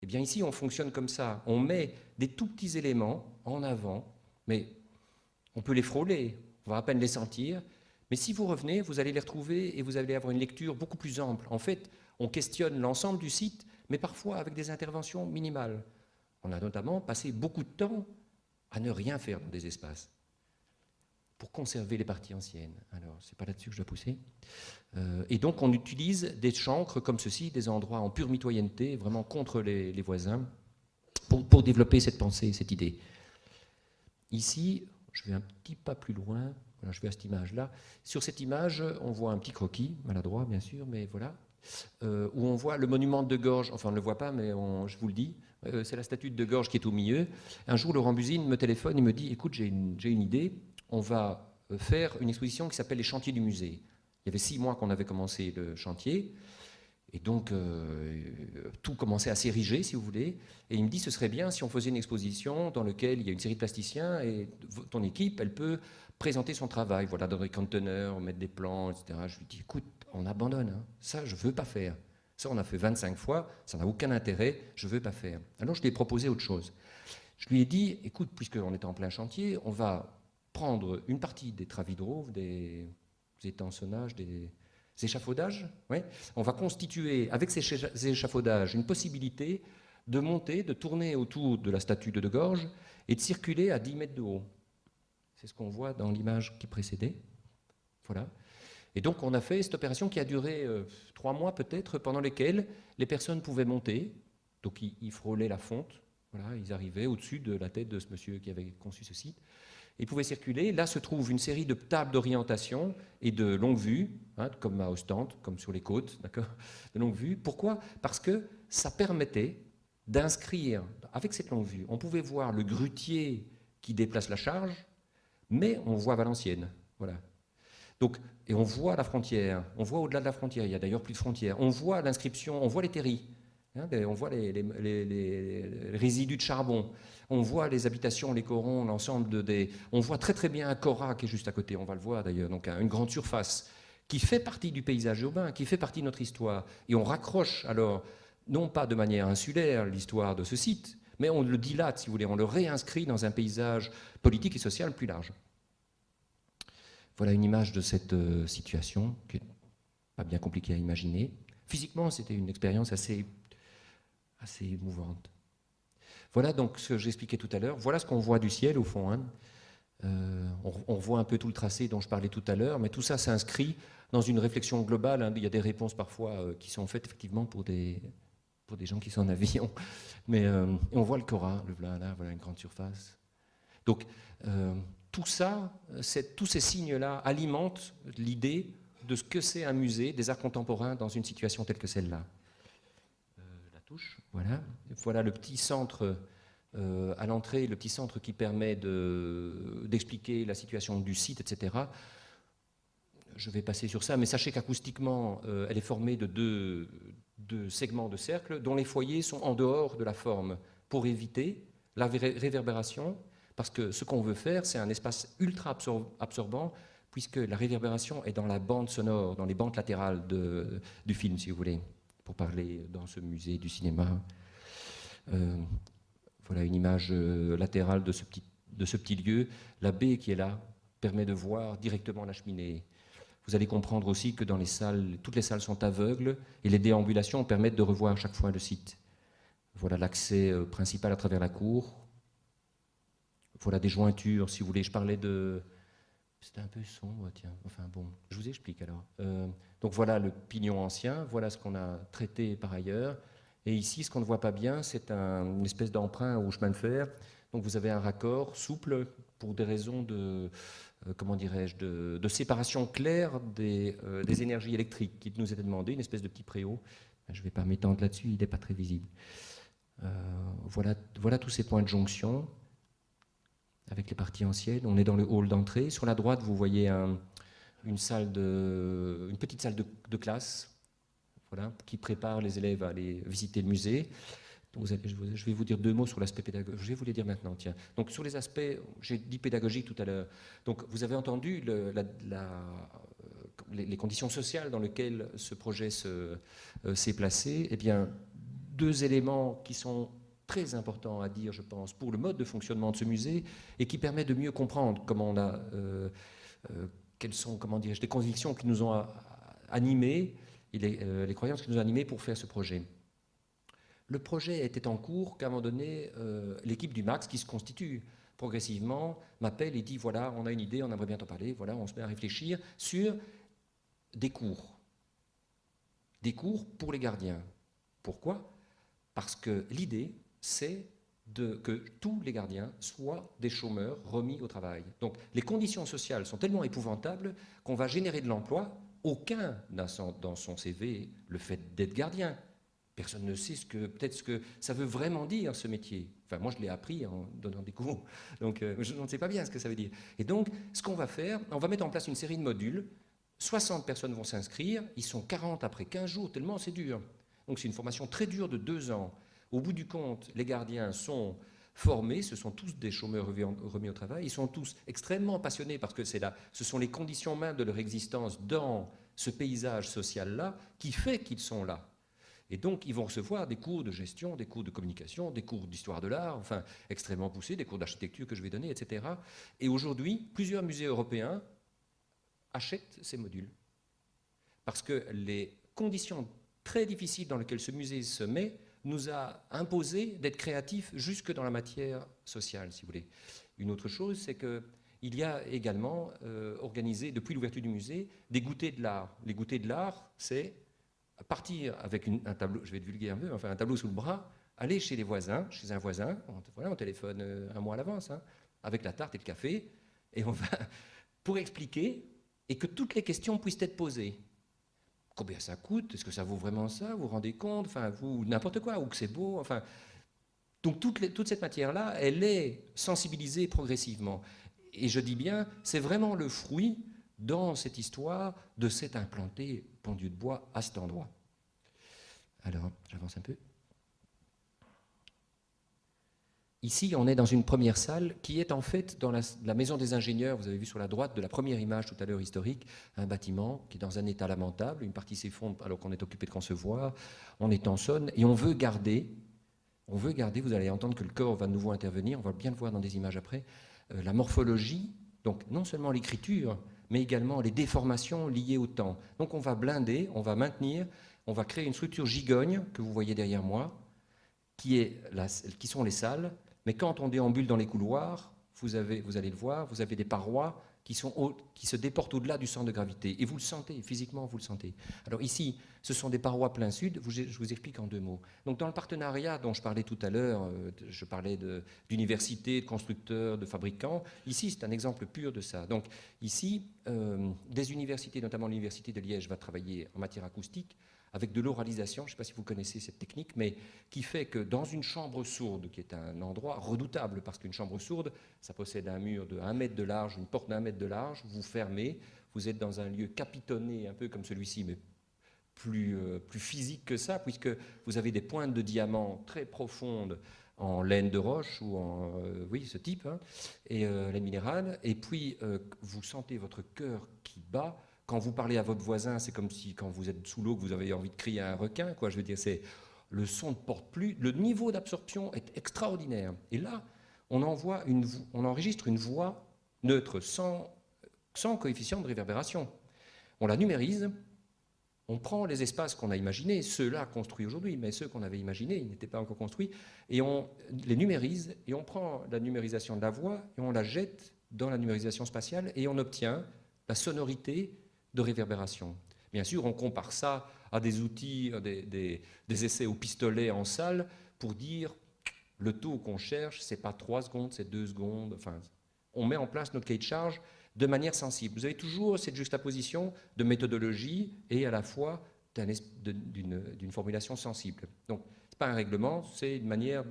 Eh bien ici, on fonctionne comme ça. On met des tout petits éléments en avant, mais on peut les frôler, on va à peine les sentir. Mais si vous revenez, vous allez les retrouver et vous allez avoir une lecture beaucoup plus ample. En fait, on questionne l'ensemble du site, mais parfois avec des interventions minimales. On a notamment passé beaucoup de temps à ne rien faire dans des espaces pour conserver les parties anciennes. Alors, c'est pas là-dessus que je dois pousser. Et donc, on utilise des chancres comme ceci, des endroits en pure mitoyenneté, vraiment contre les voisins, pour développer cette pensée, cette idée. Ici, je vais un petit pas plus loin. Voilà, je vais à cette image-là. Sur cette image, on voit un petit croquis, maladroit bien sûr, mais voilà, où on voit le monument de Gorge. Enfin, on ne le voit pas, mais je vous le dis. C'est la statue de Gorge qui est au milieu. Un jour, Laurent Busine me téléphone et me dit, écoute, j'ai une idée. On va faire une exposition qui s'appelle les chantiers du musée. Il y avait 6 mois qu'on avait commencé le chantier. Et donc, tout commençait à s'ériger, si vous voulez. Et il me dit, ce serait bien si on faisait une exposition dans laquelle il y a une série de plasticiens et ton équipe, elle peut présenter son travail, voilà, dans des conteneurs, mettre des plans, etc. Je lui dis, écoute, on abandonne. Hein. Ça, je ne veux pas faire. Ça, on a fait 25 fois, ça n'a aucun intérêt, je ne veux pas faire. Alors, je lui ai proposé autre chose. Je lui ai dit, écoute, puisqu'on est en plein chantier, on va prendre une partie des travidros, des étançonnages, des échafaudages. Ouais. On va constituer, avec ces échafaudages, une possibilité de monter, de tourner autour de la statue de Gorge et de circuler à 10 mètres de haut. C'est ce qu'on voit dans l'image qui précédait. Voilà. Et donc on a fait cette opération qui a duré 3 mois peut-être, pendant lesquels les personnes pouvaient monter. Donc ils frôlaient la fonte. Voilà, ils arrivaient au-dessus de la tête de ce monsieur qui avait conçu ce site. Ils pouvaient circuler. Là se trouve une série de tables d'orientation et de longue vue, hein, comme à Ostende, comme sur les côtes, d'accord, de longue vue. Pourquoi? Parce que ça permettait d'inscrire, avec cette longue vue, on pouvait voir le grutier qui déplace la charge, mais on voit Valenciennes. Voilà. Donc, et on voit la frontière, on voit au-delà de la frontière, il n'y a d'ailleurs plus de frontière. On voit l'inscription, on voit les terris, hein, on voit les résidus de charbon, on voit les habitations, les corons, l'ensemble des... On voit très très bien un Cora qui est juste à côté, on va le voir d'ailleurs, donc une grande surface qui fait partie du paysage urbain, qui fait partie de notre histoire. Et on raccroche alors, non pas de manière insulaire, l'histoire de ce site, mais on le dilate, si vous voulez, on le réinscrit dans un paysage politique et social plus large. Voilà une image de cette situation, qui n'est pas bien compliquée à imaginer. Physiquement, c'était une expérience assez émouvante. Voilà donc ce que j'expliquais tout à l'heure. Voilà ce qu'on voit du ciel au fond. Hein. On voit un peu tout le tracé dont je parlais tout à l'heure, mais tout ça s'inscrit dans une réflexion globale. Hein. Il y a des réponses parfois qui sont faites effectivement pour des gens qui sont en avion. Mais on voit le Cora, le là, voilà une grande surface. Donc, tout ça, tous ces signes-là alimentent l'idée de ce que c'est un musée des arts contemporains dans une situation telle que celle-là. La touche, voilà. Voilà le petit centre à l'entrée, le petit centre qui permet d'expliquer la situation du site, etc. Je vais passer sur ça, mais sachez qu'acoustiquement, elle est formée de deux segments de cercle dont les foyers sont en dehors de la forme pour éviter la réverbération. Parce que ce qu'on veut faire, c'est un espace ultra absorbant, puisque la réverbération est dans la bande sonore, dans les bandes latérales du film, si vous voulez, pour parler dans ce musée du cinéma. Voilà une image latérale de ce petit lieu. La baie qui est là permet de voir directement la cheminée. Vous allez comprendre aussi que dans les salles, toutes les salles sont aveugles, et les déambulations permettent de revoir chaque fois le site. Voilà l'accès principal à travers la cour. Voilà des jointures, si vous voulez. Je parlais de... C'était un peu sombre, tiens. Enfin bon, je vous explique alors. Donc voilà le pignon ancien, voilà ce qu'on a traité par ailleurs. Et ici, ce qu'on ne voit pas bien, c'est une espèce d'emprunt au chemin de fer. Donc vous avez un raccord souple pour des raisons de, comment dirais-je, de séparation claire des énergies électriques qui nous était demandé, une espèce de petit préau. Je ne vais pas m'étendre là-dessus, il n'est pas très visible. Voilà tous ces points de jonction avec les parties anciennes. On est dans le hall d'entrée. Sur la droite, vous voyez une petite salle de classe, voilà, qui prépare les élèves à aller visiter le musée. Donc je vais vous dire 2 mots sur l'aspect pédagogique. Je vais vous les dire maintenant, tiens. Donc sur les aspects, j'ai dit pédagogique tout à l'heure. Donc vous avez entendu les conditions sociales dans lesquelles ce projet s'est placé. Eh bien, 2 éléments qui sont très importants à dire, je pense, pour le mode de fonctionnement de ce musée et qui permet de mieux comprendre comment on a, quelles sont, comment dirais-je, les convictions qui nous ont animés et les croyances qui nous ont animés pour faire ce projet. Le projet était en cours qu'à un moment donné, l'équipe du Max, qui se constitue progressivement, m'appelle et dit voilà, on a une idée, on aimerait bien t'en parler, voilà, on se met à réfléchir sur des cours pour les gardiens. Pourquoi? Parce que l'idée, c'est que tous les gardiens soient des chômeurs remis au travail. Donc les conditions sociales sont tellement épouvantables qu'on va générer de l'emploi. Aucun n'a dans son CV le fait d'être gardien. Personne ne sait peut-être ce que ça veut vraiment dire, ce métier. Enfin, moi, je l'ai appris en donnant des cours, donc je ne sais pas bien ce que ça veut dire. Et donc, ce qu'on va faire, on va mettre en place une série de modules. 60 personnes vont s'inscrire, ils sont 40 après 15 jours, tellement c'est dur. Donc, c'est une formation très dure de 2 ans. Au bout du compte, les gardiens sont formés, ce sont tous des chômeurs remis au travail, ils sont tous extrêmement passionnés parce que ce sont les conditions mêmes de leur existence dans ce paysage social-là qui fait qu'ils sont là. Et donc, ils vont recevoir des cours de gestion, des cours de communication, des cours d'histoire de l'art, enfin, extrêmement poussés, des cours d'architecture que je vais donner, etc. Et aujourd'hui, plusieurs musées européens achètent ces modules. Parce que les conditions très difficiles dans lesquelles ce musée se met nous a imposé d'être créatifs jusque dans la matière sociale, si vous voulez. Une autre chose, c'est qu'il y a également organisé, depuis l'ouverture du musée, des goûters de l'art. Les goûters de l'art, c'est partir avec un tableau, je vais être vulgaire un peu, enfin un tableau sous le bras, aller chez les voisins, chez un voisin, on téléphone un mois à l'avance, hein, avec la tarte et le café, et on va pour expliquer et que toutes les questions puissent être posées. Combien ça coûte? Est-ce que ça vaut vraiment ça? Vous vous rendez compte? Enfin, vous n'importe quoi, ou que c'est beau, enfin. Donc toute cette matière-là, elle est sensibilisée progressivement. Et je dis bien, c'est vraiment le fruit dans cette histoire de cet implanté pendu de bois à cet endroit. Alors, j'avance un peu. Ici, on est dans une première salle qui est en fait dans la maison des ingénieurs. Vous avez vu sur la droite de la première image tout à l'heure historique, un bâtiment qui est dans un état lamentable. Une partie s'effondre alors qu'on est occupé de concevoir. On est en sonne et on veut garder, vous allez entendre que le corps va de nouveau intervenir, on va bien le voir dans des images après, la morphologie, donc non seulement l'écriture, mais également les déformations liées au temps. Donc on va blinder, on va maintenir, on va créer une structure gigogne que vous voyez derrière moi, qui sont les salles, mais quand on déambule dans les couloirs, vous allez le voir, vous avez des parois qui se déportent au-delà du centre de gravité. Et vous le sentez, physiquement, vous le sentez. Alors ici, ce sont des parois plein sud, je vous explique en 2 mots. Donc dans le partenariat dont je parlais tout à l'heure, je parlais d'universités, de constructeurs, de fabricants, ici c'est un exemple pur de ça. Donc ici, des universités, notamment l'université de Liège, va travailler en matière acoustique, avec de l'oralisation, je ne sais pas si vous connaissez cette technique, mais qui fait que dans une chambre sourde, qui est un endroit redoutable, parce qu'une chambre sourde, ça possède un mur de 1 mètre de large, une porte d'1 mètre de large, vous fermez, vous êtes dans un lieu capitonné, un peu comme celui-ci, mais plus physique que ça, puisque vous avez des pointes de diamant très profondes en laine de roche, ou oui, ce type, hein, et laine minérale, et puis vous sentez votre cœur qui bat. Quand vous parlez à votre voisin, c'est comme si quand vous êtes sous l'eau, que vous avez envie de crier à un requin, quoi. Je veux dire, le son ne porte plus. Le niveau d'absorption est extraordinaire. Et là, on enregistre une voix neutre, sans coefficient de réverbération. On la numérise, on prend les espaces qu'on a imaginés, ceux-là construits aujourd'hui, mais ceux qu'on avait imaginés, ils n'étaient pas encore construits, et on les numérise, et on prend la numérisation de la voix, et on la jette dans la numérisation spatiale, et on obtient la sonorité de réverbération. Bien sûr, on compare ça à des outils, des essais au pistolet en salle, pour dire le taux qu'on cherche, c'est pas 3 secondes, c'est 2 secondes. Enfin, on met en place notre cahier de charge de manière sensible. Vous avez toujours cette juxtaposition de méthodologie et à la fois d'une formulation sensible. Donc, ce n'est pas un règlement, c'est une manière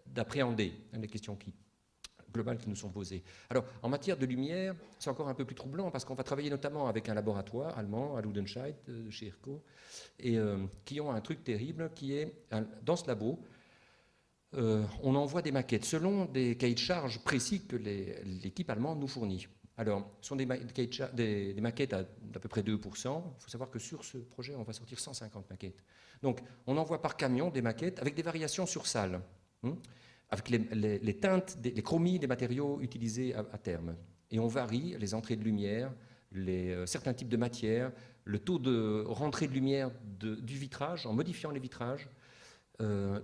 d'appréhender les questions globales qui nous sont posées. Alors, en matière de lumière, c'est encore un peu plus troublant parce qu'on va travailler notamment avec un laboratoire allemand, à Ludenscheid, chez IRCO, et qui ont un truc terrible qui est, dans ce labo, on envoie des maquettes selon des cahiers de charges précis que l'équipe allemande nous fournit. Alors, ce sont des maquettes à d'à peu près 2%. Il faut savoir que sur ce projet, on va sortir 150 maquettes. Donc, on envoie par camion des maquettes avec des variations sur salle, avec les teintes, les chromies des matériaux utilisés à terme. Et on varie les entrées de lumière, certains types de matières, le taux de rentrée de lumière du vitrage, en modifiant les vitrages.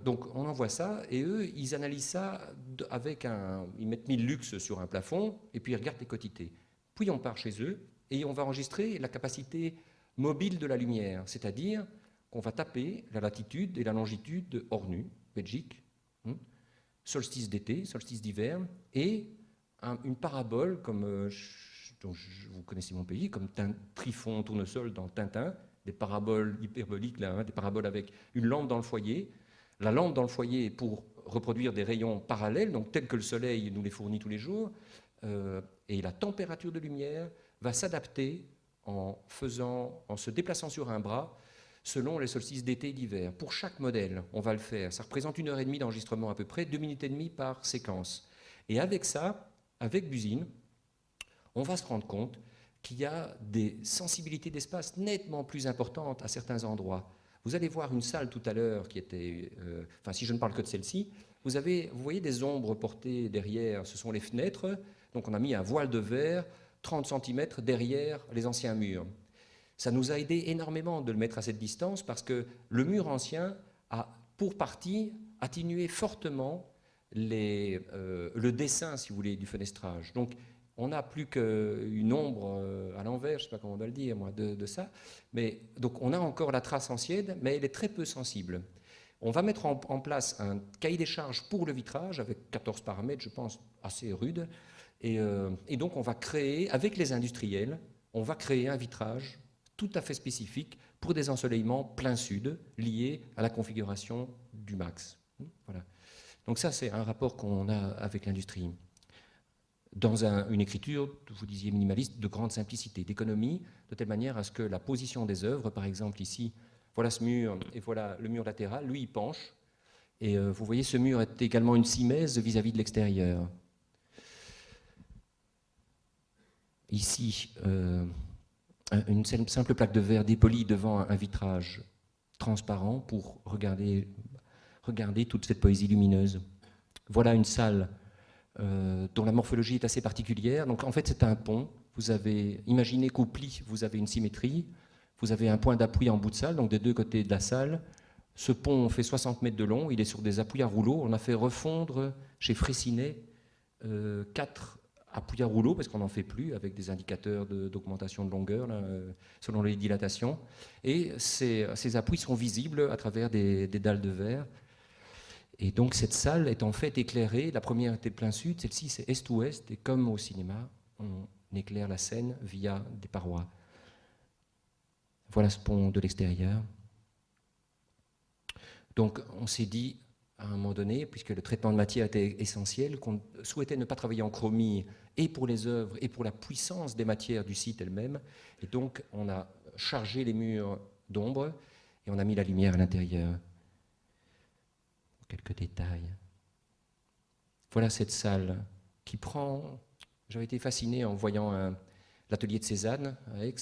Donc on envoie ça, et eux, ils analysent ça ils mettent 1000 lux sur un plafond, et puis ils regardent les quantités. Puis on part chez eux, et on va enregistrer la capacité mobile de la lumière, c'est-à-dire qu'on va taper la latitude et la longitude de Ornu, Belgique, solstice d'été, solstice d'hiver, et une parabole, comme vous connaissez mon pays, comme Trifon, Tournesol dans Tintin, des paraboles hyperboliques, là, des paraboles avec une lampe dans le foyer. La lampe dans le foyer pour reproduire des rayons parallèles, donc tels que le soleil nous les fournit tous les jours, et la température de lumière va s'adapter en se déplaçant sur un bras selon les solstices d'été et d'hiver. Pour chaque modèle, on va le faire. Ça représente 1h30 d'enregistrement à peu près, 2 minutes et demie par séquence. Et avec ça, avec Buzine, on va se rendre compte qu'il y a des sensibilités d'espace nettement plus importantes à certains endroits. Vous allez voir une salle tout à l'heure qui était... si je ne parle que de celle-ci, vous voyez des ombres portées derrière, ce sont les fenêtres. Donc on a mis un voile de verre 30 cm derrière les anciens murs. Ça nous a aidé énormément de le mettre à cette distance parce que le mur ancien a, pour partie, atténué fortement le dessin, si vous voulez, du fenestrage. Donc, on n'a plus qu'une ombre à l'envers, je ne sais pas comment on va le dire, moi, de ça. Mais, donc, on a encore la trace ancienne, mais elle est très peu sensible. On va mettre en place un cahier des charges pour le vitrage, avec 14 paramètres, je pense, assez rudes. Et donc, on va créer, avec les industriels, on va créer un vitrage tout à fait spécifique pour des ensoleillements plein sud liés à la configuration du max. Voilà. Donc ça, c'est un rapport qu'on a avec l'industrie. Dans une écriture, vous disiez minimaliste, de grande simplicité, d'économie, de telle manière à ce que la position des œuvres, par exemple ici, voilà ce mur et voilà le mur latéral, lui il penche, et vous voyez ce mur est également une simèse vis-à-vis de l'extérieur. Ici, une simple plaque de verre dépolie devant un vitrage transparent pour regarder toute cette poésie lumineuse. Voilà une salle dont la morphologie est assez particulière. Donc en fait c'est un pont. Vous avez imaginé qu'au pli vous avez une symétrie, vous avez un point d'appui en bout de salle, donc des deux côtés de la salle. Ce pont fait 60 mètres de long, il est sur des appuis à rouleaux. On a fait refondre chez Fraissinet 4 appuis à rouleaux, parce qu'on n'en fait plus, avec des indicateurs d'augmentation de longueur, là, selon les dilatations. Et ces appuis sont visibles à travers des dalles de verre. Et donc cette salle est en fait éclairée. La première était plein sud, celle-ci c'est est-ouest, et comme au cinéma, on éclaire la scène via des parois. Voilà ce pont de l'extérieur. Donc on s'est dit, à un moment donné, puisque le traitement de matière était essentiel, qu'on souhaitait ne pas travailler en chromie et pour les œuvres et pour la puissance des matières du site elle-même. Et donc on a chargé les murs d'ombre et on a mis la lumière à l'intérieur. Quelques détails. Voilà cette salle qui prend... J'avais été fasciné en voyant l'atelier de Cézanne à Aix,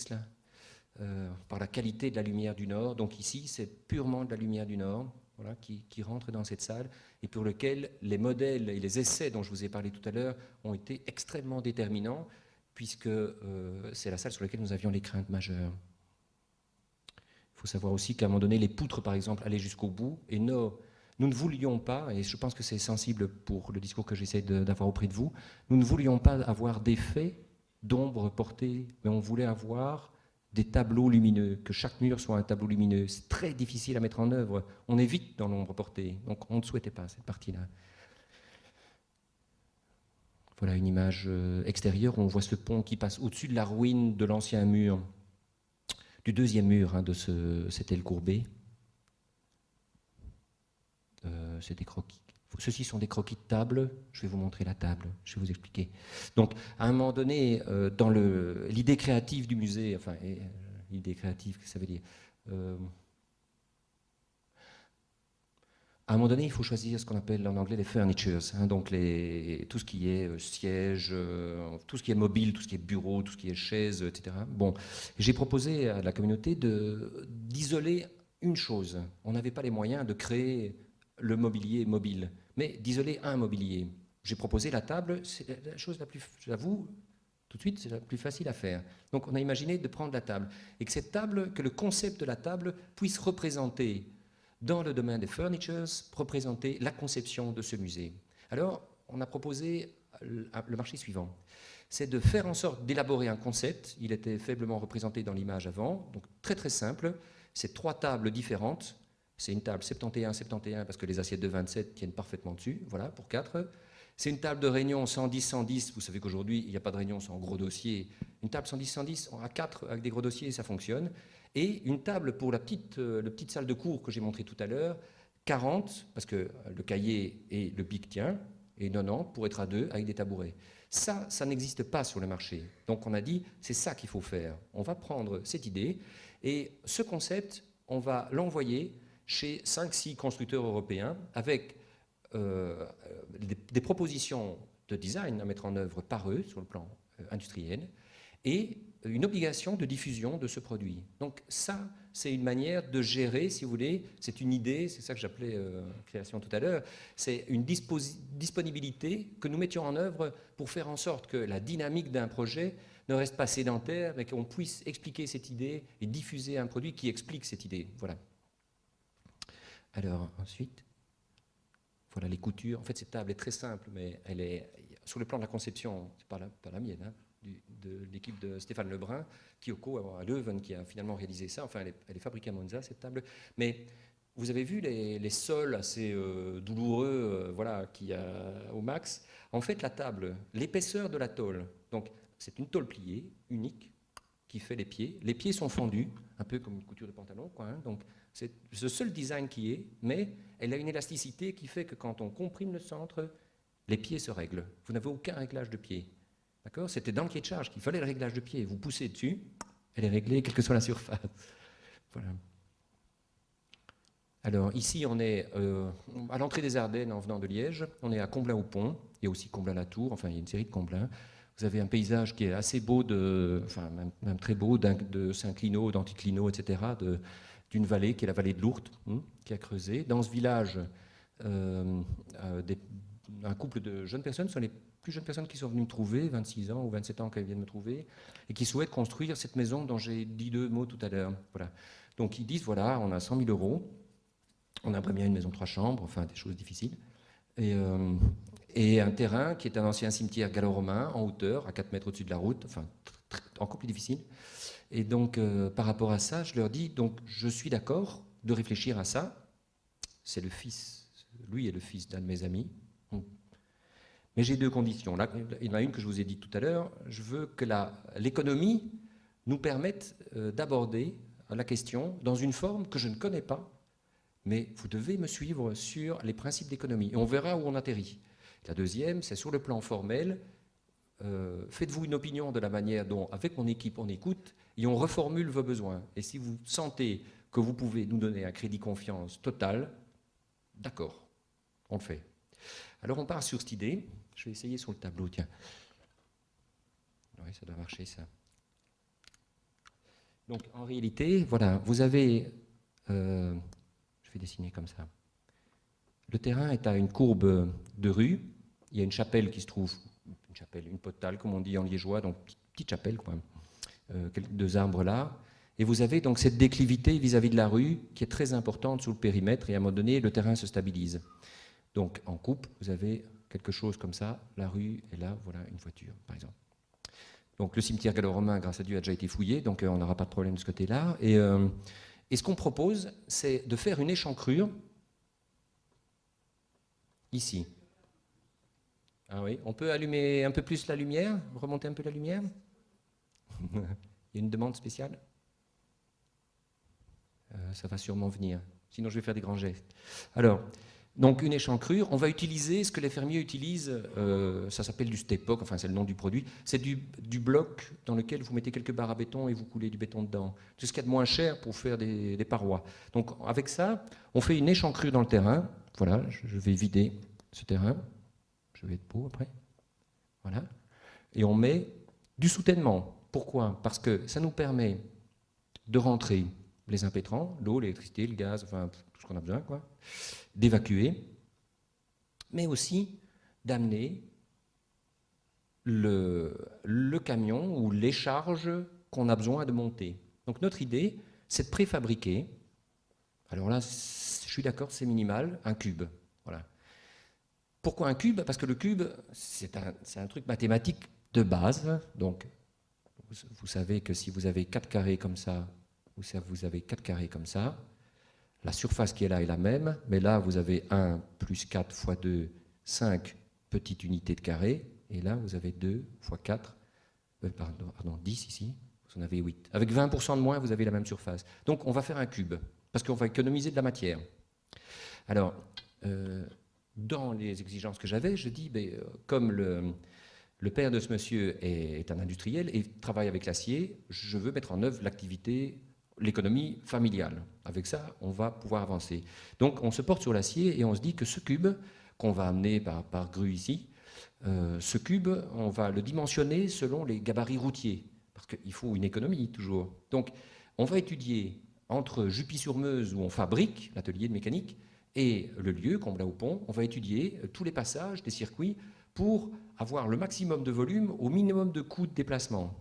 par la qualité de la lumière du Nord. Donc ici, c'est purement de la lumière du Nord, voilà, qui rentre dans cette salle et pour lequel les modèles et les essais dont je vous ai parlé tout à l'heure ont été extrêmement déterminants, puisque c'est la salle sur laquelle nous avions les craintes majeures. Il faut savoir aussi qu'à un moment donné, les poutres, par exemple, allaient jusqu'au bout, et nous ne voulions pas, et je pense que c'est sensible pour le discours que j'essaie d'avoir auprès de vous, nous ne voulions pas avoir d'effet d'ombre portée, mais on voulait avoir des tableaux lumineux, que chaque mur soit un tableau lumineux. C'est très difficile à mettre en œuvre, on est vite dans l'ombre portée, donc on ne souhaitait pas cette partie-là. Voilà une image extérieure où on voit ce pont qui passe au-dessus de la ruine de l'ancien mur, du deuxième mur de cette aile courbée. C'est des croquis. Ceux-ci sont des croquis de table. Je vais vous montrer la table. Je vais vous expliquer. Donc, à un moment donné, dans l'idée créative du musée, enfin, l'idée créative, qu'est-ce que ça veut dire À un moment donné, il faut choisir ce qu'on appelle en anglais les furnitures, hein, donc tout ce qui est siège, tout ce qui est mobile, tout ce qui est bureau, tout ce qui est chaise, etc. Bon, j'ai proposé à la communauté d'isoler une chose. On n'avait pas les moyens de créer le mobilier mobile, mais d'isoler un mobilier. J'ai proposé la table, c'est la chose la plus, j'avoue, tout de suite, c'est la plus facile à faire. Donc on a imaginé de prendre la table, et que cette table, que le concept de la table puisse représenter dans le domaine des furnitures, représenter la conception de ce musée. Alors, on a proposé le marché suivant. C'est de faire en sorte d'élaborer un concept. Il était faiblement représenté dans l'image avant, donc très très simple. C'est 3 tables différentes. C'est une table 71-71 parce que les assiettes de 27 tiennent parfaitement dessus, voilà, pour 4. C'est une table de réunion 110-110. Vous savez qu'aujourd'hui, il n'y a pas de réunion sans gros dossier. Une table 110-110, à 4 avec des gros dossiers, ça fonctionne. Et une table pour la petite salle de cours que j'ai montrée tout à l'heure, 40, parce que le cahier et le bic tient, et 90 pour être à 2 avec des tabourets. Ça n'existe pas sur le marché. Donc on a dit, c'est ça qu'il faut faire. On va prendre cette idée, et ce concept, on va l'envoyer chez 5-6 constructeurs européens avec des propositions de design à mettre en œuvre par eux sur le plan industriel, et une obligation de diffusion de ce produit. Donc ça, c'est une manière de gérer, si vous voulez, c'est une idée, c'est ça que j'appelais création tout à l'heure, c'est une disponibilité que nous mettions en œuvre pour faire en sorte que la dynamique d'un projet ne reste pas sédentaire, mais qu'on puisse expliquer cette idée et diffuser un produit qui explique cette idée. Voilà. Alors, ensuite, voilà les coutures. En fait, cette table est très simple, mais elle est, sur le plan de la conception, c'est pas la mienne, hein, de l'équipe de Stéphane Lebrun, Kyoko à Leuven, qui a finalement réalisé ça. Enfin, elle est fabriquée à Monza, cette table. Mais vous avez vu les sols assez douloureux, voilà, qu'il y a au max. En fait, la table, l'épaisseur de la tôle, donc c'est une tôle pliée, unique, qui fait les pieds. Les pieds sont fendus, un peu comme une couture de pantalon, quoi, hein. Donc c'est ce seul design qui est, mais elle a une élasticité qui fait que quand on comprime le centre, les pieds se règlent. Vous n'avez aucun réglage de pied. D'accord ? C'était dans le cahier de charge qu'il fallait le réglage de pied. Vous poussez dessus, elle est réglée, quelle que soit la surface. Voilà. Alors ici, on est à l'entrée des Ardennes en venant de Liège. On est à Comblain-au-Pont. Il y a aussi Comblain-la-Tour. Enfin, il y a une série de Comblain. Vous avez un paysage qui est assez beau, enfin même très beau, de Saint-Clino, d'Anticlino, etc., d'une vallée qui est la vallée de l'Ourthe, qui a creusé. Dans ce village, un couple de jeunes personnes, ce sont les plus jeunes personnes qui sont venues me trouver, 26 ans ou 27 ans qu'elles viennent me trouver, et qui souhaitent construire cette maison dont j'ai dit 2 mots tout à l'heure. Voilà. Donc ils disent, voilà, on a 100 000 euros, on aimerait bien une maison 3 chambres, enfin des choses difficiles, et un terrain qui est un ancien cimetière gallo-romain en hauteur, à 4 mètres au-dessus de la route, enfin encore plus difficile. Et donc par rapport à ça, je leur dis, donc je suis d'accord de réfléchir à ça. C'est le fils, lui est le fils d'un de mes amis. Mais j'ai 2 conditions. Là, il y en a une que je vous ai dit tout à l'heure. Je veux que l'économie nous permette d'aborder la question dans une forme que je ne connais pas, mais vous devez me suivre sur les principes d'économie. Et on verra où on atterrit. La deuxième, c'est sur le plan formel. Faites-vous une opinion de la manière dont, avec mon équipe, on écoute et on reformule vos besoins. Et si vous sentez que vous pouvez nous donner un crédit confiance total, d'accord, on le fait. Alors on part sur cette idée. Je vais essayer sur le tableau, tiens. Oui, ça doit marcher, ça. Donc en réalité, voilà, vous avez... je vais dessiner comme ça. Le terrain est à une courbe de rue. Il y a une chapelle qui se trouve, une potale, comme on dit en liégeois, donc petite chapelle, quoi. 2 arbres là. Et vous avez donc cette déclivité vis-à-vis de la rue qui est très importante sur le périmètre, et à un moment donné, le terrain se stabilise. Donc en coupe, vous avez quelque chose comme ça, la rue, et là, voilà une voiture, par exemple. Donc le cimetière gallo-romain, grâce à Dieu, a déjà été fouillé, donc on n'aura pas de problème de ce côté-là. Et ce qu'on propose, c'est de faire une échancrure, ici. Ah oui, on peut allumer un peu plus la lumière, remonter un peu la lumière. Il y a une demande spéciale. Ça va sûrement venir, sinon je vais faire des grands gestes. Alors, Donc une échancrure, on va utiliser ce que les fermiers utilisent, ça s'appelle du stepoc, enfin c'est le nom du produit, c'est du bloc dans lequel vous mettez quelques barres à béton et vous coulez du béton dedans. C'est ce qu'il y a de moins cher pour faire des parois. Donc avec ça, on fait une échancrure dans le terrain. Voilà, je vais vider ce terrain, je vais être beau après. Voilà. Et on met du soutènement. Pourquoi? Parce que ça nous permet de rentrer les impétrants, l'eau, l'électricité, le gaz, enfin tout ce qu'on a besoin, quoi, d'évacuer, mais aussi d'amener le camion ou les charges qu'on a besoin de monter. Donc notre idée, c'est de préfabriquer. Alors là, je suis d'accord, c'est minimal, un cube. Voilà. Pourquoi un cube? Parce que le cube, c'est un truc mathématique de base. Donc, vous savez que si vous avez 4 carrés comme ça, vous avez 4 carrés comme ça, la surface qui est là est la même, mais là, vous avez 1 plus 4 fois 2, 5 petites unités de carré, et là, vous avez 2 fois 4, pardon, 10 ici, vous en avez 8. Avec 20% de moins, vous avez la même surface. Donc, on va faire un cube, parce qu'on va économiser de la matière. Alors, dans les exigences que j'avais, je dis, comme le père de ce monsieur est un industriel et travaille avec l'acier, je veux mettre en œuvre l'activité, l'économie familiale. Avec ça, on va pouvoir avancer. Donc, on se porte sur l'acier et on se dit que ce cube, qu'on va amener par grue ici, ce cube, on va le dimensionner selon les gabarits routiers, parce qu'il faut une économie toujours. Donc, on va étudier entre Jupy-sur-Meuse, où on fabrique, l'atelier de mécanique, et le lieu, Comblain-au-Pont, on va étudier tous les passages des circuits pour avoir le maximum de volume au minimum de coûts de déplacement.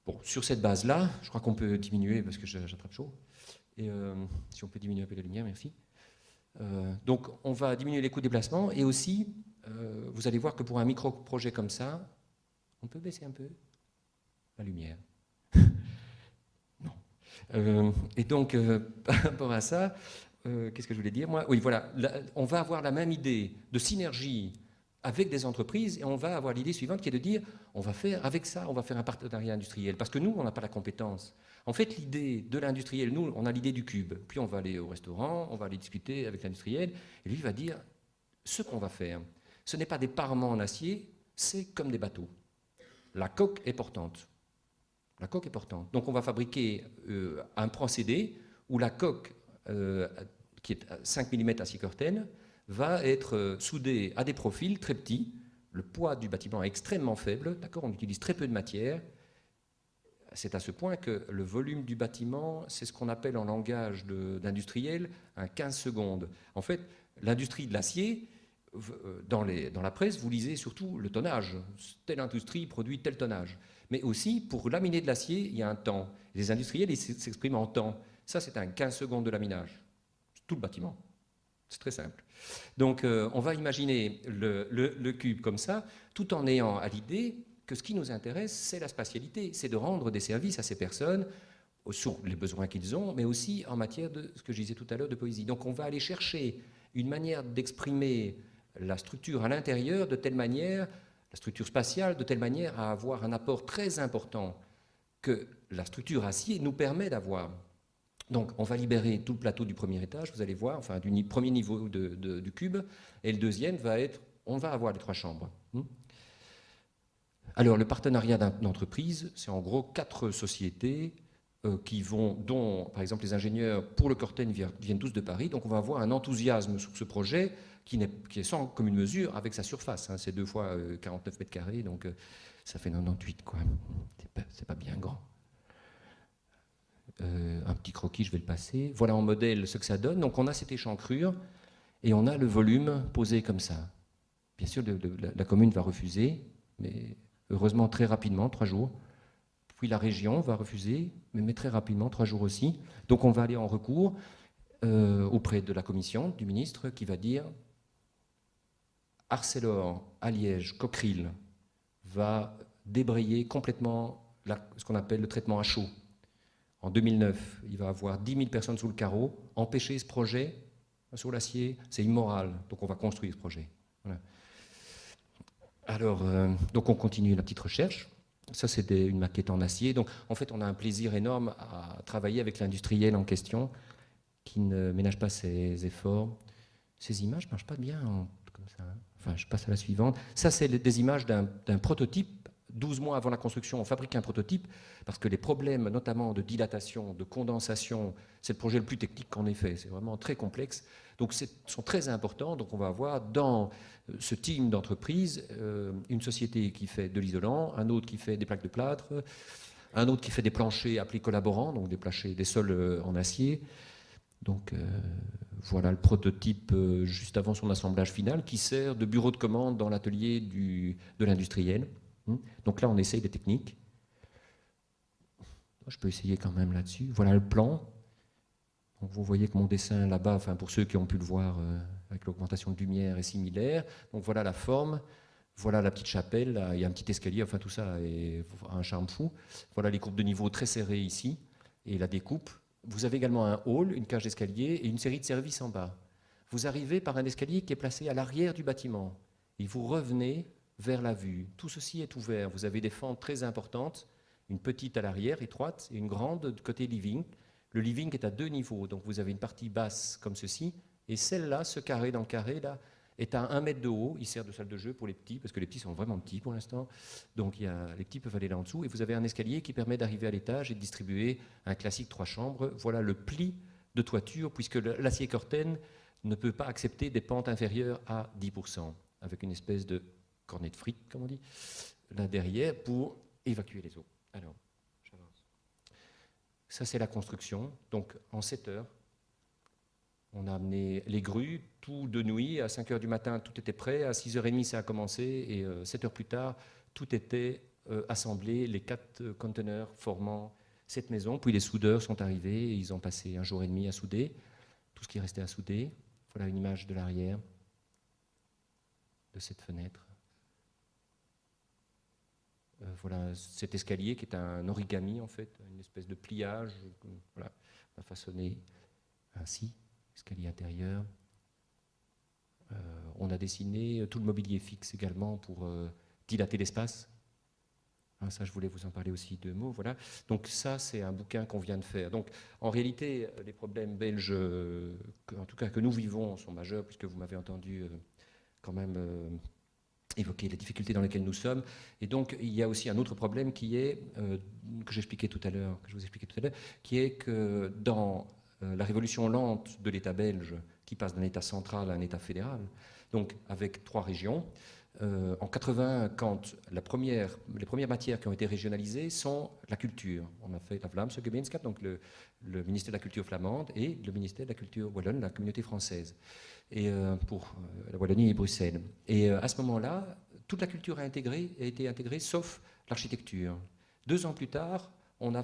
Bon, sur cette base-là, je crois qu'on peut diminuer, parce que j'attrape chaud, et si on peut diminuer un peu la lumière, merci. Donc on va diminuer les coûts de déplacement, et aussi, vous allez voir que pour un micro-projet comme ça, on peut baisser un peu la lumière. Non. Et donc, par rapport à ça, qu'est-ce que je voulais dire, moi? Oui, voilà, on va avoir la même idée de synergie avec des entreprises, et on va avoir l'idée suivante qui est de dire, on va faire avec ça, on va faire un partenariat industriel, parce que nous, on n'a pas la compétence. En fait, l'idée de l'industriel, nous, on a l'idée du cube, puis on va aller au restaurant, on va aller discuter avec l'industriel, et lui va dire, ce qu'on va faire, ce n'est pas des parements en acier, c'est comme des bateaux. La coque est portante. La coque est portante. Donc on va fabriquer un procédé où la coque, qui est 5 mm acier-corten, va être soudée à des profils très petits. Le poids du bâtiment est extrêmement faible, d'accord, on utilise très peu de matière. C'est à ce point que le volume du bâtiment, c'est ce qu'on appelle en langage d'industriel un 15 secondes. En fait, l'industrie de l'acier, dans la presse, vous lisez surtout le tonnage. Telle industrie produit tel tonnage. Mais aussi, pour laminer de l'acier, il y a un temps. Les industriels, ils s'expriment en temps. Ça, c'est un 15 secondes de laminage. Tout le bâtiment. C'est très simple. Donc, on va imaginer le cube comme ça, tout en ayant à l'idée que ce qui nous intéresse, c'est la spatialité, c'est de rendre des services à ces personnes sur les besoins qu'ils ont, mais aussi en matière de ce que je disais tout à l'heure de poésie. Donc, on va aller chercher une manière d'exprimer la structure à l'intérieur de telle manière, la structure spatiale, de telle manière à avoir un apport très important que la structure acier nous permet d'avoir. Donc, on va libérer tout le plateau du premier étage, vous allez voir, enfin, du premier niveau du cube, et le deuxième va être, on va avoir les 3 chambres. Alors, le partenariat d'entreprise, c'est en gros 4 sociétés dont, par exemple, les ingénieurs pour le Corten viennent tous de Paris, donc on va avoir un enthousiasme sur ce projet qui est sans commune mesure avec sa surface. C'est 2 fois 49 mètres carrés, donc ça fait 98, quoi. C'est pas bien grand. Un petit croquis, je vais le passer. Voilà en modèle ce que ça donne. Donc on a cette échancrure et on a le volume posé comme ça. Bien sûr, la commune va refuser, mais heureusement très rapidement, 3 jours. Puis la région va refuser, mais très rapidement, 3 jours aussi. Donc on va aller en recours auprès de la commission, du ministre, qui va dire Arcelor, à Liège, Cockerill, va débrayer complètement ce qu'on appelle le traitement à chaud. En 2009, il va avoir 10 000 personnes sous le carreau. Empêcher ce projet sur l'acier, c'est immoral. Donc on va construire ce projet. Voilà. Alors, donc on continue la petite recherche. Ça, c'est une maquette en acier. Donc, en fait, on a un plaisir énorme à travailler avec l'industriel en question, qui ne ménage pas ses efforts. Ces images ne marchent pas bien comme ça. Enfin, je passe à la suivante. Ça, c'est des images d'un prototype. 12 mois avant la construction, on fabrique un prototype parce que les problèmes, notamment de dilatation, de condensation, c'est le projet le plus technique qu'en ait fait. C'est vraiment très complexe. Donc, sont très importants. Donc, on va avoir dans ce team d'entreprise une société qui fait de l'isolant, un autre qui fait des plaques de plâtre, un autre qui fait des planchers appelés collaborants, donc des planchers, des sols en acier. Donc, voilà le prototype juste avant son assemblage final qui sert de bureau de commande dans l'atelier de l'industriel. Donc là, on essaye des techniques. Je peux essayer quand même là-dessus. Voilà le plan. Donc vous voyez que mon dessin là-bas, enfin pour ceux qui ont pu le voir avec l'augmentation de lumière, est similaire. Donc voilà la forme. Voilà la petite chapelle. Là, il y a un petit escalier. Enfin tout ça est un charme fou. Voilà les courbes de niveau très serrées ici et la découpe. Vous avez également un hall, une cage d'escalier et une série de services en bas. Vous arrivez par un escalier qui est placé à l'arrière du bâtiment. Et vous revenez vers la vue. Tout ceci est ouvert. Vous avez des fentes très importantes, une petite à l'arrière, étroite, et une grande de côté living. Le living est à 2 niveaux, donc vous avez une partie basse comme ceci, et celle-là, ce carré dans le carré, là, est à 1 mètre de haut. Il sert de salle de jeu pour les petits, parce que les petits sont vraiment petits pour l'instant. Donc les petits peuvent aller là en dessous, et vous avez un escalier qui permet d'arriver à l'étage et de distribuer un classique 3 chambres. Voilà le pli de toiture, puisque l'acier Corten ne peut pas accepter des pentes inférieures à 10%, avec une espèce de cornet de frites, comme on dit, là derrière, pour évacuer les eaux. Alors, j'avance. Ça, c'est la construction. Donc, en 7 heures, on a amené les grues, tout de nuit. À 5 heures du matin, tout était prêt. À 6h30, ça a commencé. Et 7 heures plus tard, tout était assemblé, les 4 conteneurs formant cette maison. Puis les soudeurs sont arrivés et ils ont passé 1 jour et demi à souder. Tout ce qui restait à souder. Voilà une image de l'arrière de cette fenêtre. Voilà cet escalier qui est un origami en fait, une espèce de pliage. Voilà, on a façonné ainsi, escalier intérieur. On a dessiné tout le mobilier fixe également pour dilater l'espace. Hein, ça, je voulais vous en parler aussi 2 mots. Voilà. Donc ça, c'est un bouquin qu'on vient de faire. Donc en réalité, les problèmes belges, en tout cas que nous vivons, sont majeurs, puisque vous m'avez entendu quand même évoquer les difficultés dans lesquelles nous sommes. Et donc, il y a aussi un autre problème qui est, que je vous expliquais tout à l'heure, qui est que dans la révolution lente de l'État belge, qui passe d'un État central à un État fédéral, donc avec 3 régions, en 80, quand les premières matières qui ont été régionalisées sont la culture. On a fait la Vlaamse Gemeenschap, donc le ministère de la culture flamande, et le ministère de la culture wallonne, la communauté française, et pour la Wallonie et Bruxelles. Et à ce moment-là, toute la culture a été intégrée, sauf l'architecture. 2 ans plus tard, on a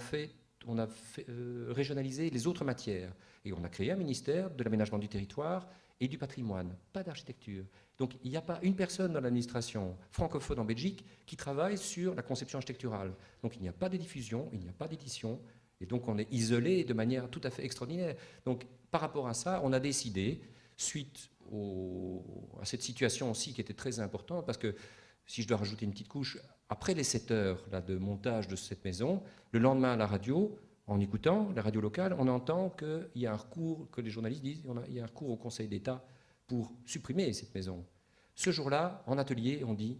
régionalisé les autres matières, et on a créé un ministère de l'aménagement du territoire et du patrimoine, pas d'architecture. Donc il n'y a pas une personne dans l'administration francophone en Belgique qui travaille sur la conception architecturale. Donc il n'y a pas de diffusion, il n'y a pas d'édition, et donc on est isolé de manière tout à fait extraordinaire. Donc par rapport à ça, on a décidé, suite à cette situation aussi qui était très importante, parce que si je dois rajouter une petite couche, après les 7 heures là, de montage de cette maison, le lendemain à la radio, en écoutant la radio locale, on entend qu'il y a un recours, que les journalistes disent, il y a un recours au Conseil d'État pour supprimer cette maison. Ce jour-là, en atelier, on dit,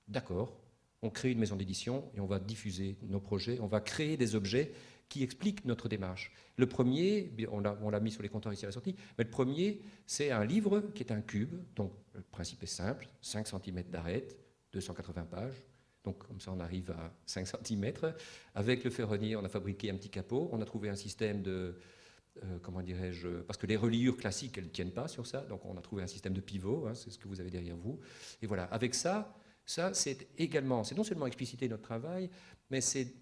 d'accord, on crée une maison d'édition et on va diffuser nos projets, on va créer des objets qui expliquent notre démarche. Le premier, on l'a mis sur les comptoirs ici à la sortie, mais le premier, c'est un livre qui est un cube, donc le principe est simple, 5 cm d'arête, 280 pages, donc comme ça on arrive à 5 cm. Avec le ferronnier, on a fabriqué un petit capot, on a trouvé un système de, comment dirais-je, parce que les reliures classiques, elles ne tiennent pas sur ça, donc on a trouvé un système de pivot, hein, c'est ce que vous avez derrière vous. Et voilà, avec ça c'est également, c'est non seulement expliciter notre travail, mais c'est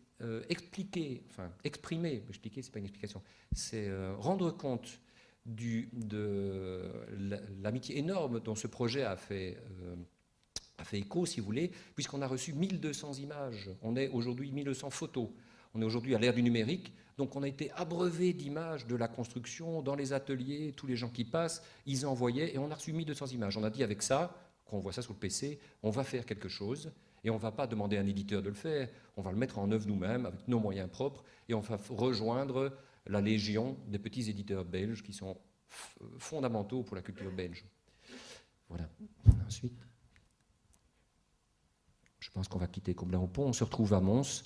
exprimer, expliquer, c'est pas une explication, c'est rendre compte de l'amitié énorme dont ce projet a fait écho, si vous voulez, puisqu'on a reçu 1200 images. On est aujourd'hui 1200 photos. On est aujourd'hui à l'ère du numérique, donc on a été abreuvé d'images de la construction, dans les ateliers, tous les gens qui passent, ils envoyaient, et on a reçu 1200 images. On a dit avec ça, qu'on voit ça sur le PC, on va faire quelque chose, et on ne va pas demander à un éditeur de le faire, on va le mettre en œuvre nous-mêmes, avec nos moyens propres, et on va rejoindre la légion des petits éditeurs belges qui sont fondamentaux pour la culture belge. Voilà. Ensuite, je pense qu'on va quitter Comblain-au-Pont. On se retrouve à Mons.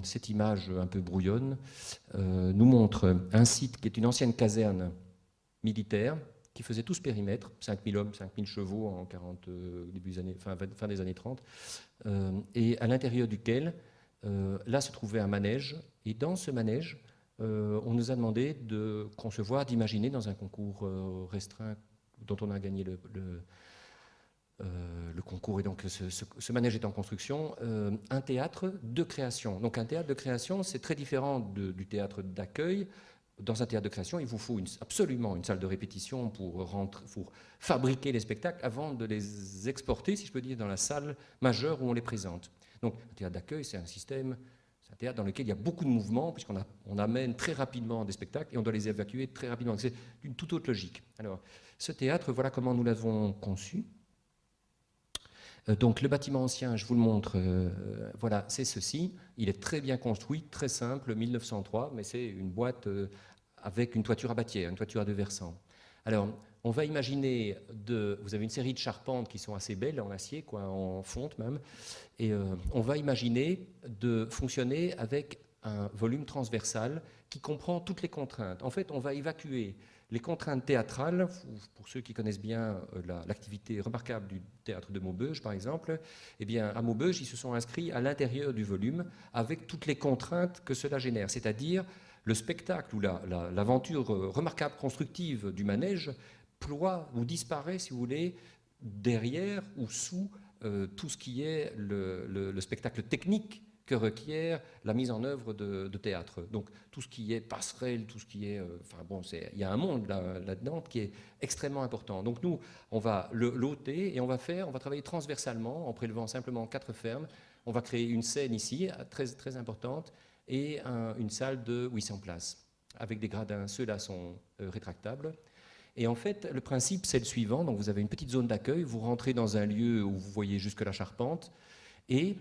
Cette image un peu brouillonne nous montre un site qui est une ancienne caserne militaire qui faisait tout ce périmètre, 5000 hommes, 5000 chevaux en 40, fin des années 30, et à l'intérieur duquel, là se trouvait un manège, et dans ce manège, on nous a demandé de concevoir, d'imaginer dans un concours restreint dont on a gagné le concours, et donc ce manège est en construction, un théâtre de création. Donc un théâtre de création, c'est très différent du théâtre d'accueil. Dans un théâtre de création, il vous faut absolument une salle de répétition pour fabriquer les spectacles avant de les exporter, si je peux dire, dans la salle majeure où on les présente. Donc un théâtre d'accueil, c'est un théâtre dans lequel il y a beaucoup de mouvements, puisqu'on amène très rapidement des spectacles et on doit les évacuer très rapidement. C'est une toute autre logique. Alors, ce théâtre, voilà comment nous l'avons conçu. Donc le bâtiment ancien, je vous le montre, voilà, c'est ceci. Il est très bien construit, très simple, 1903, mais c'est une boîte avec une toiture à bâtière, une toiture à deux versants. Alors, on va imaginer, vous avez une série de charpentes qui sont assez belles, en acier, quoi, en fonte même, et on va imaginer de fonctionner avec un volume transversal qui comprend toutes les contraintes. En fait, on va évacuer les contraintes théâtrales, pour ceux qui connaissent bien l'activité remarquable du théâtre de Maubeuge, par exemple, eh bien, à Maubeuge, ils se sont inscrits à l'intérieur du volume avec toutes les contraintes que cela génère, c'est-à-dire le spectacle ou l'aventure remarquable constructive du manège ploie ou disparaît, si vous voulez, derrière ou sous tout ce qui est le spectacle technique que requiert la mise en œuvre de théâtre. Donc tout ce qui est passerelle, tout ce qui est... il y a un monde là-dedans qui est extrêmement important. Donc nous, on va l'ôter et on va travailler transversalement en prélevant simplement 4 fermes. On va créer une scène ici, très, très importante, et une salle de 800 places, avec des gradins. Ceux-là sont rétractables. Et en fait, le principe, c'est le suivant. Donc vous avez une petite zone d'accueil, vous rentrez dans un lieu où vous voyez jusque la charpente, et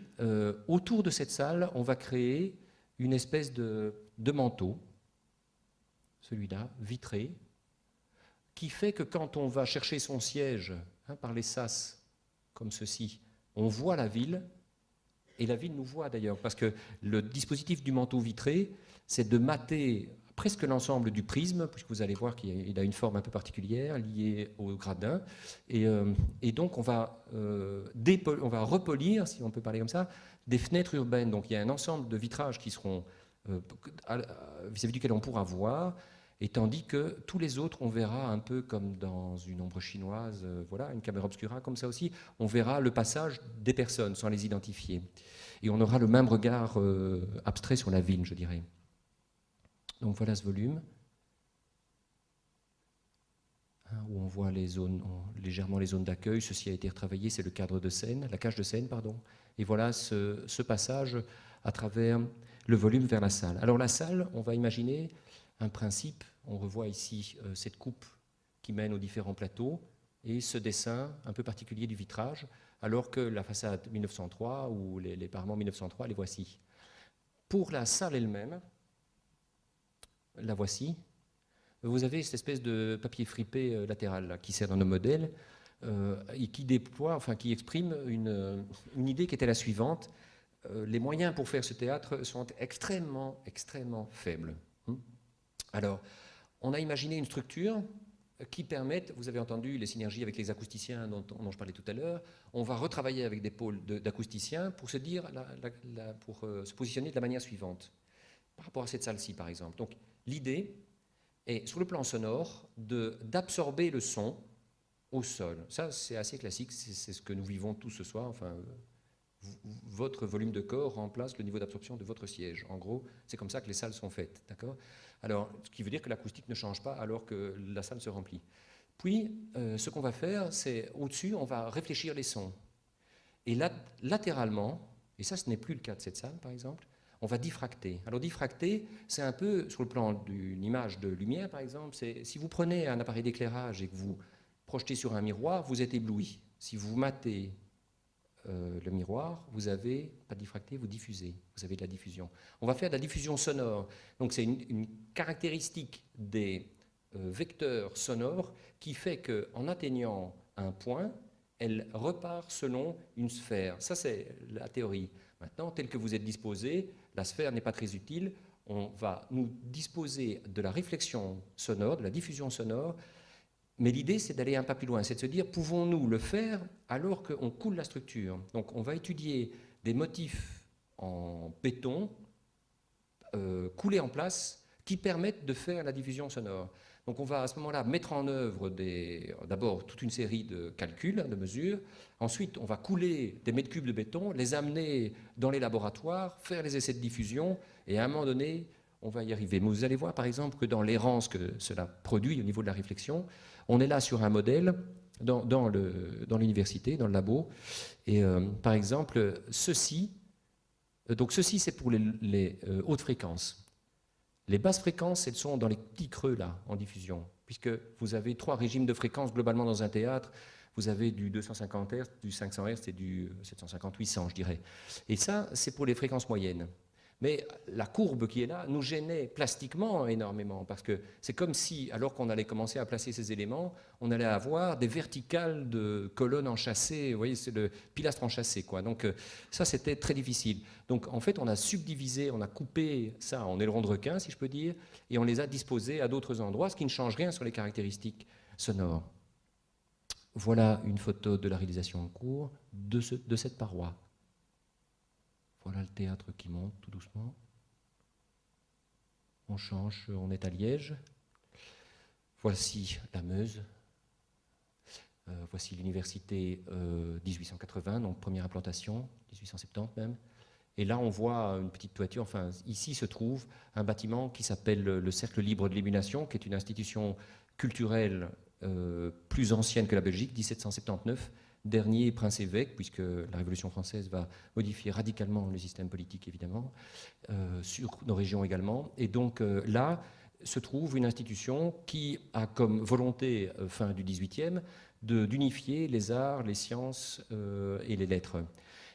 autour de cette salle, on va créer une espèce de manteau, celui-là, vitré, qui fait que quand on va chercher son siège par les sas, comme ceci, on voit la ville, et la ville nous voit d'ailleurs, parce que le dispositif du manteau vitré, c'est de mater presque l'ensemble du prisme, puisque vous allez voir qu'il a une forme un peu particulière liée au gradin. Et donc on va repolir, si on peut parler comme ça, des fenêtres urbaines. Donc il y a un ensemble de vitrages qui seront vis-à-vis duquel on pourra voir, et tandis que tous les autres, on verra un peu comme dans une ombre chinoise, voilà, une caméra obscura comme ça aussi, on verra le passage des personnes sans les identifier. Et on aura le même regard abstrait sur la ville, je dirais. Donc voilà ce volume, où on voit légèrement les zones d'accueil. Ceci a été retravaillé, c'est le cadre de scène, la cage de scène, pardon. Et voilà ce passage à travers le volume vers la salle. Alors la salle, on va imaginer un principe. On revoit ici cette coupe qui mène aux différents plateaux et ce dessin un peu particulier du vitrage, alors que la façade 1903 ou les parements 1903, les voici. Pour la salle elle-même, la voici. Vous avez cette espèce de papier fripé latéral là, qui sert dans nos modèles et qui déploie, enfin qui exprime une idée qui était la suivante. Les moyens pour faire ce théâtre sont extrêmement, extrêmement faibles. Alors, on a imaginé une structure qui permette, vous avez entendu les synergies avec les acousticiens dont je parlais tout à l'heure, on va retravailler avec des pôles d'acousticiens pour se dire, pour se positionner de la manière suivante, par rapport à cette salle-ci par exemple. Donc, l'idée est, sur le plan sonore, d'absorber le son au sol. Ça, c'est assez classique, c'est ce que nous vivons tous ce soir. Enfin, votre volume de corps remplace le niveau d'absorption de votre siège. En gros, c'est comme ça que les salles sont faites. D'accord ? Alors, ce qui veut dire que l'acoustique ne change pas alors que la salle se remplit. Puis, ce qu'on va faire, c'est, au-dessus, on va réfléchir les sons. Et là, latéralement, et ça, ce n'est plus le cas de cette salle, par exemple, on va diffracter. Alors diffracter, c'est un peu, sur le plan d'une image de lumière par exemple, c'est si vous prenez un appareil d'éclairage et que vous projetez sur un miroir, vous êtes ébloui. Si vous matez le miroir, vous n'avez pas diffracté, vous diffusez, vous avez de la diffusion. On va faire de la diffusion sonore. Donc c'est une caractéristique des vecteur sonore qui fait qu'en atteignant un point, elle repart selon une sphère. Ça, c'est la théorie. Maintenant, tel que vous êtes disposé, la sphère n'est pas très utile. On va nous disposer de la réflexion sonore, de la diffusion sonore, mais l'idée, c'est d'aller un pas plus loin, c'est de se dire, pouvons-nous le faire alors qu'on coule la structure? Donc, on va étudier des motifs en béton coulés en place qui permettent de faire la diffusion sonore. Donc on va à ce moment-là mettre en œuvre d'abord toute une série de calculs, de mesures. Ensuite, on va couler des mètres cubes de béton, les amener dans les laboratoires, faire les essais de diffusion, et à un moment donné, on va y arriver. Mais vous allez voir par exemple que dans l'errance que cela produit au niveau de la réflexion, on est là sur un modèle dans l'université, dans le labo, et par exemple, ceci c'est pour les hautes fréquences. Les basses fréquences, elles sont dans les petits creux là, en diffusion, puisque vous avez 3 régimes de fréquences globalement dans un théâtre. Vous avez du 250 Hz, du 500 Hz et du 750-800, je dirais. Et ça, c'est pour les fréquences moyennes. Mais la courbe qui est là nous gênait plastiquement énormément, parce que c'est comme si, alors qu'on allait commencer à placer ces éléments, on allait avoir des verticales de colonnes enchâssées, vous voyez, c'est le pilastre enchâssé, quoi. Donc ça, c'était très difficile. Donc en fait, on a subdivisé, on a coupé ça en ailerons de requin, si je peux dire, et on les a disposés à d'autres endroits, ce qui ne change rien sur les caractéristiques sonores. Voilà une photo de la réalisation en cours de cette paroi. Voilà le théâtre qui monte tout doucement. On change, on est à Liège. Voici la Meuse. Voici l'université 1880, donc première implantation, 1870 même. Et là, on voit une petite toiture. Enfin, ici se trouve un bâtiment qui s'appelle le Cercle libre de l'émulation, qui est une institution culturelle plus ancienne que la Belgique, 1779. Dernier prince-évêque, puisque la Révolution française va modifier radicalement le système politique, évidemment, sur nos régions également. Et donc là se trouve une institution qui a comme volonté, fin du XVIIIe, d'unifier les arts, les sciences et les lettres.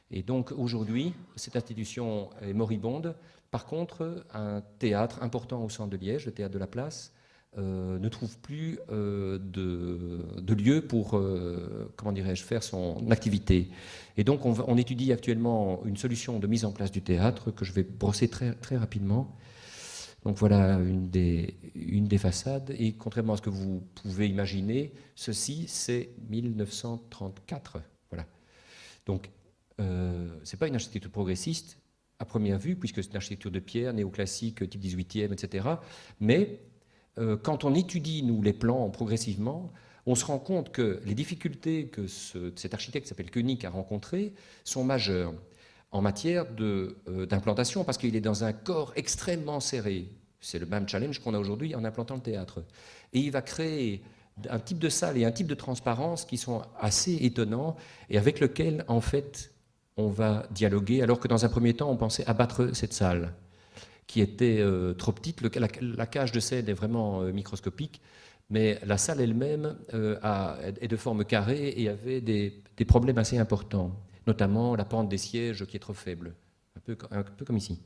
Et donc aujourd'hui, cette institution est moribonde. Par contre, un théâtre important au centre de Liège, le théâtre de la Place, ne trouve plus de lieu pour, comment dirais-je, faire son activité. Et donc on étudie actuellement une solution de mise en place du théâtre que je vais brosser très, très rapidement. Donc voilà une des façades. Et contrairement à ce que vous pouvez imaginer, ceci c'est 1934. Voilà. Donc c'est pas une architecture progressiste à première vue, puisque c'est une architecture de pierre, néoclassique, type 18e, etc. Mais quand on étudie, nous, les plans progressivement, on se rend compte que les difficultés que cet architecte qui s'appelle Koenig a rencontrées sont majeures en matière d'implantation, parce qu'il est dans un corps extrêmement serré. C'est le même challenge qu'on a aujourd'hui en implantant le théâtre. Et il va créer un type de salle et un type de transparence qui sont assez étonnants et avec lequel, en fait, on va dialoguer, alors que dans un premier temps, on pensait abattre cette salle qui était trop petite. La cage de scène est vraiment microscopique, mais la salle elle-même est de forme carrée et avait des problèmes assez importants, notamment la pente des sièges qui est trop faible, un peu comme ici.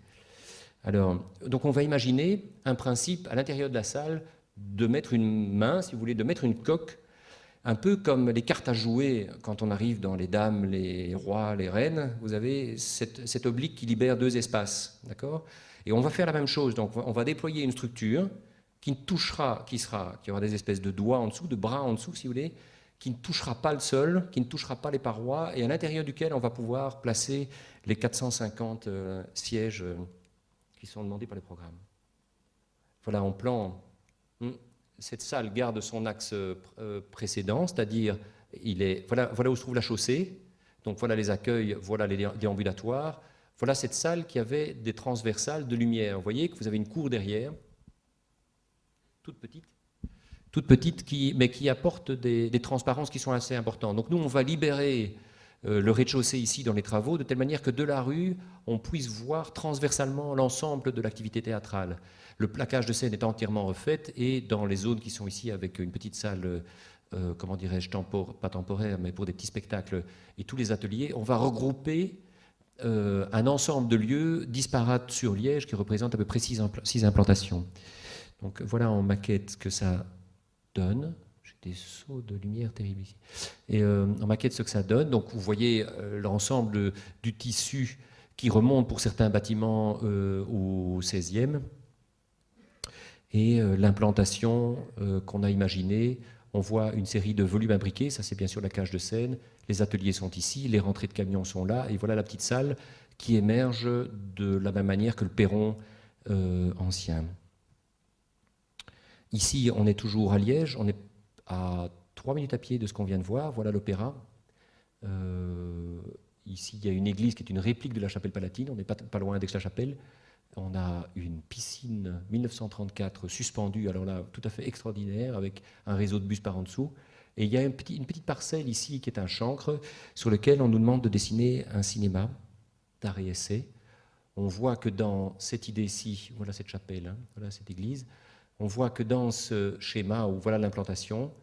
Alors, donc on va imaginer un principe à l'intérieur de la salle de mettre une main, si vous voulez, de mettre une coque, un peu comme les cartes à jouer quand on arrive dans les dames, les rois, les reines. Vous avez cet oblique qui libère 2 espaces, d'accord ? Et on va faire la même chose. Donc on va déployer une structure qui aura des espèces de doigts en dessous, de bras en dessous, si vous voulez, qui ne touchera pas le sol, qui ne touchera pas les parois, et à l'intérieur duquel on va pouvoir placer les 450 sièges qui sont demandés par les programmes. Voilà, en plan, cette salle garde son axe précédent, c'est-à-dire voilà où se trouve la chaussée, donc voilà les accueils, voilà les déambulatoires, voilà cette salle qui avait des transversales de lumière. Vous voyez que vous avez une cour derrière, toute petite, mais qui apporte des transparences qui sont assez importantes. Donc nous, on va libérer le rez-de-chaussée ici dans les travaux, de telle manière que de la rue, on puisse voir transversalement l'ensemble de l'activité théâtrale. Le plaquage de scène est entièrement refait, et dans les zones qui sont ici avec une petite salle, comment dirais-je, pas temporaire, mais pour des petits spectacles, et tous les ateliers, on va regrouper un ensemble de lieux disparates sur Liège qui représentent à peu près 6 implantations. Donc voilà en maquette ce que ça donne. J'ai des sauts de lumière terribles ici. Et en maquette, ce que ça donne. Donc vous voyez l'ensemble du tissu qui remonte pour certains bâtiments au XVIe. Et l'implantation qu'on a imaginée, on voit une série de volumes imbriqués, ça c'est bien sûr la cage de Seine, les ateliers sont ici, les rentrées de camions sont là, et voilà la petite salle qui émerge de la même manière que le perron ancien. Ici, on est toujours à Liège, on est à 3 minutes à pied de ce qu'on vient de voir, voilà l'opéra. Ici, il y a une église qui est une réplique de la chapelle palatine, on n'est pas loin d'Aix-la-Chapelle. On a une piscine 1934 suspendue, alors là, tout à fait extraordinaire, avec un réseau de bus par en dessous. Et il y a une petite parcelle ici qui est un chancre sur lequel on nous demande de dessiner un cinéma d'art et essai. On voit que dans cette idée-ci, voilà cette chapelle, hein, voilà cette église, on voit que dans ce schéma où voilà l'implantation,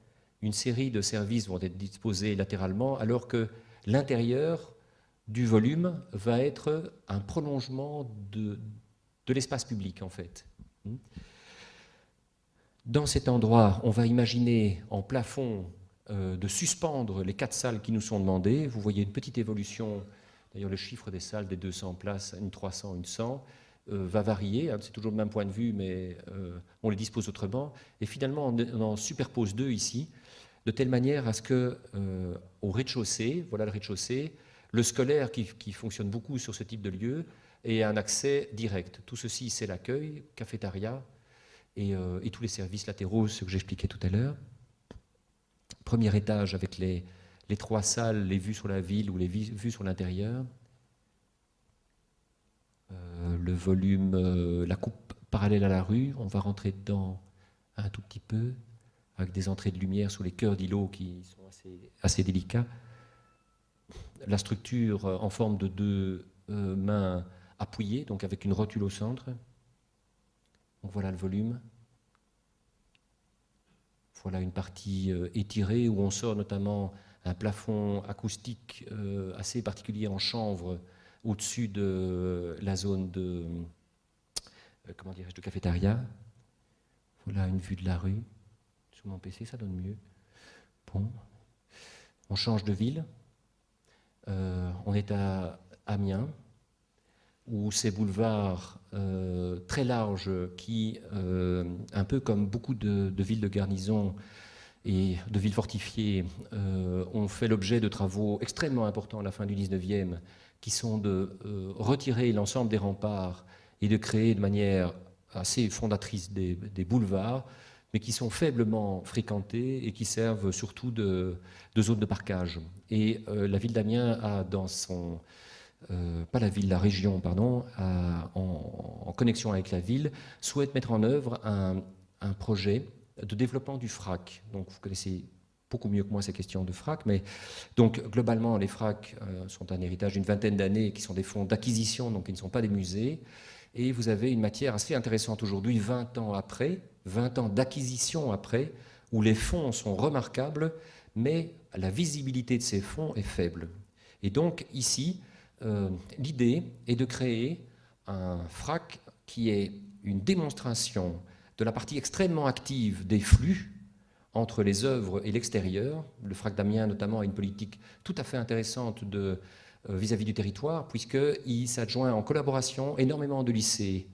une série de services vont être disposés latéralement, alors que l'intérieur du volume va être un prolongement de l'espace public, en fait. Dans cet endroit, on va imaginer en plafond de suspendre les 4 salles qui nous sont demandées. Vous voyez une petite évolution, d'ailleurs le chiffre des salles des 200 places, une 300, une 100, va varier, hein, c'est toujours le même point de vue, mais on les dispose autrement. Et finalement, on en superpose 2 ici, de telle manière à ce que au rez-de-chaussée, voilà le rez-de-chaussée, le scolaire qui fonctionne beaucoup sur ce type de lieu, et un accès direct. Tout ceci, c'est l'accueil, cafétéria et tous les services latéraux, ce que j'expliquais tout à l'heure. Premier étage avec les 3 salles, les vues sur la ville ou les vues sur l'intérieur. Le volume, la coupe parallèle à la rue, on va rentrer dedans un tout petit peu, avec des entrées de lumière sur les cœurs d'îlots qui sont assez délicats. La structure en forme de 2 mains appuyé, donc avec une rotule au centre. Donc voilà le volume. Voilà une partie étirée où on sort notamment un plafond acoustique assez particulier en chanvre au-dessus de la zone de, de cafétéria. Voilà une vue de la rue. Sur mon PC, ça donne mieux. Bon. On change de ville. On est à Amiens, où ces boulevards très larges qui, un peu comme beaucoup de villes de garnison et de villes fortifiées, ont fait l'objet de travaux extrêmement importants à la fin du 19e, qui sont de retirer l'ensemble des remparts et de créer de manière assez fondatrice des boulevards, mais qui sont faiblement fréquentés et qui servent surtout de zone de parkage. Et la ville d'Amiens a dans son... pas la ville, la région, pardon, en connexion avec la ville, souhaite mettre en œuvre un projet de développement du FRAC. Donc vous connaissez beaucoup mieux que moi ces questions de FRAC, mais donc globalement les FRAC sont un héritage d'une vingtaine d'années, qui sont des fonds d'acquisition, donc qui ne sont pas des musées, et vous avez une matière assez intéressante aujourd'hui, 20 ans après, 20 ans d'acquisition après, où les fonds sont remarquables, mais la visibilité de ces fonds est faible. Et donc ici, l'idée est de créer un FRAC qui est une démonstration de la partie extrêmement active des flux entre les œuvres et l'extérieur. Le FRAC d'Amiens, notamment, a une politique tout à fait intéressante vis-à-vis du territoire, puisqu'il s'adjoint en collaboration énormément de lycées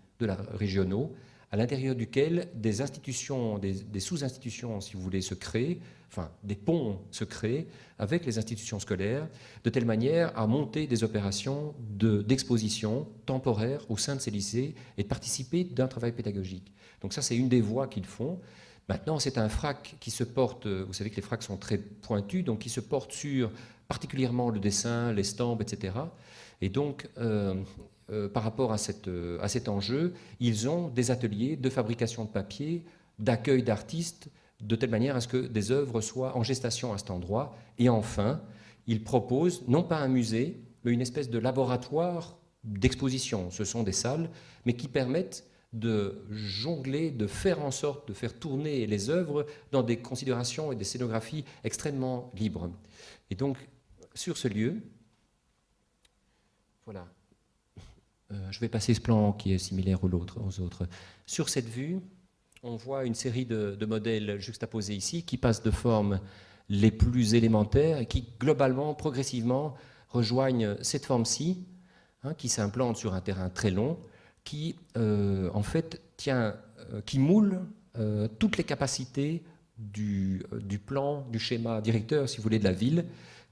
régionaux, à l'intérieur duquel des institutions, des sous-institutions, si vous voulez, se créent, enfin des ponts se créent avec les institutions scolaires, de telle manière à monter des opérations d'exposition temporaire au sein de ces lycées et de participer d'un travail pédagogique. Donc ça, c'est une des voies qu'ils font. Maintenant, c'est un FRAC qui se porte, vous savez que les FRAC sont très pointus, donc qui se porte sur particulièrement le dessin, l'estampe, etc. Et donc, par rapport à cet enjeu, ils ont des ateliers de fabrication de papier, d'accueil d'artistes, de telle manière à ce que des œuvres soient en gestation à cet endroit. Et enfin, ils proposent non pas un musée, mais une espèce de laboratoire d'exposition. Ce sont des salles, mais qui permettent de jongler, de faire en sorte de faire tourner les œuvres dans des considérations et des scénographies extrêmement libres. Et donc, sur ce lieu, voilà, je vais passer ce plan qui est similaire aux autres. Sur cette vue, on voit une série de modèles juxtaposés ici qui passent de formes les plus élémentaires et qui, globalement, progressivement, rejoignent cette forme-ci, hein, qui s'implante sur un terrain très long, qui, en fait, qui moule toutes les capacités du plan, du schéma directeur, si vous voulez, de la ville,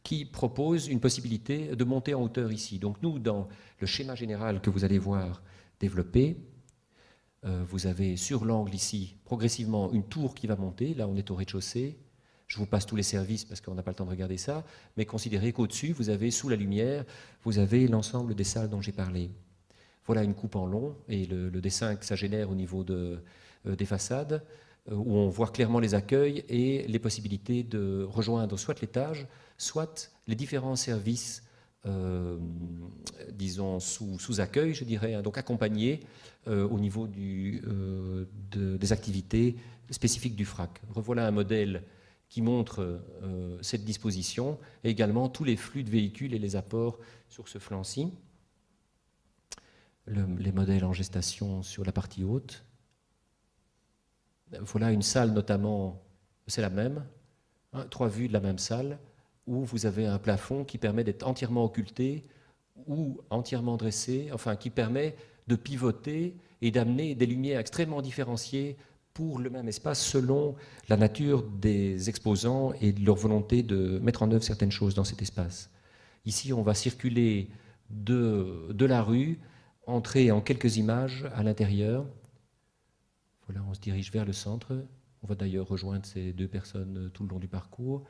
qui propose une possibilité de monter en hauteur ici. Donc nous, dans le schéma général que vous allez voir développé, vous avez sur l'angle ici, progressivement, une tour qui va monter. Là, on est au rez-de-chaussée. Je vous passe tous les services parce qu'on n'a pas le temps de regarder ça. Mais considérez qu'au-dessus, vous avez, sous la lumière, vous avez l'ensemble des salles dont j'ai parlé. Voilà une coupe en long et le dessin que ça génère au niveau des façades, où on voit clairement les accueils et les possibilités de rejoindre soit l'étage, soit les différents services, disons, sous accueil, je dirais, hein, donc accompagnés au niveau des activités spécifiques du FRAC. Revoilà un modèle qui montre cette disposition et également tous les flux de véhicules et les apports sur ce flanc-ci. Les modèles en gestation sur la partie haute. Voilà une salle notamment, c'est la même, hein, 3 vues de la même salle, où vous avez un plafond qui permet d'être entièrement occulté ou entièrement dressé, enfin qui permet de pivoter et d'amener des lumières extrêmement différenciées pour le même espace selon la nature des exposants et de leur volonté de mettre en œuvre certaines choses dans cet espace. Ici, on va circuler de la rue, entrer en quelques images à l'intérieur. Voilà, on se dirige vers le centre. On va d'ailleurs rejoindre ces 2 personnes tout le long du parcours.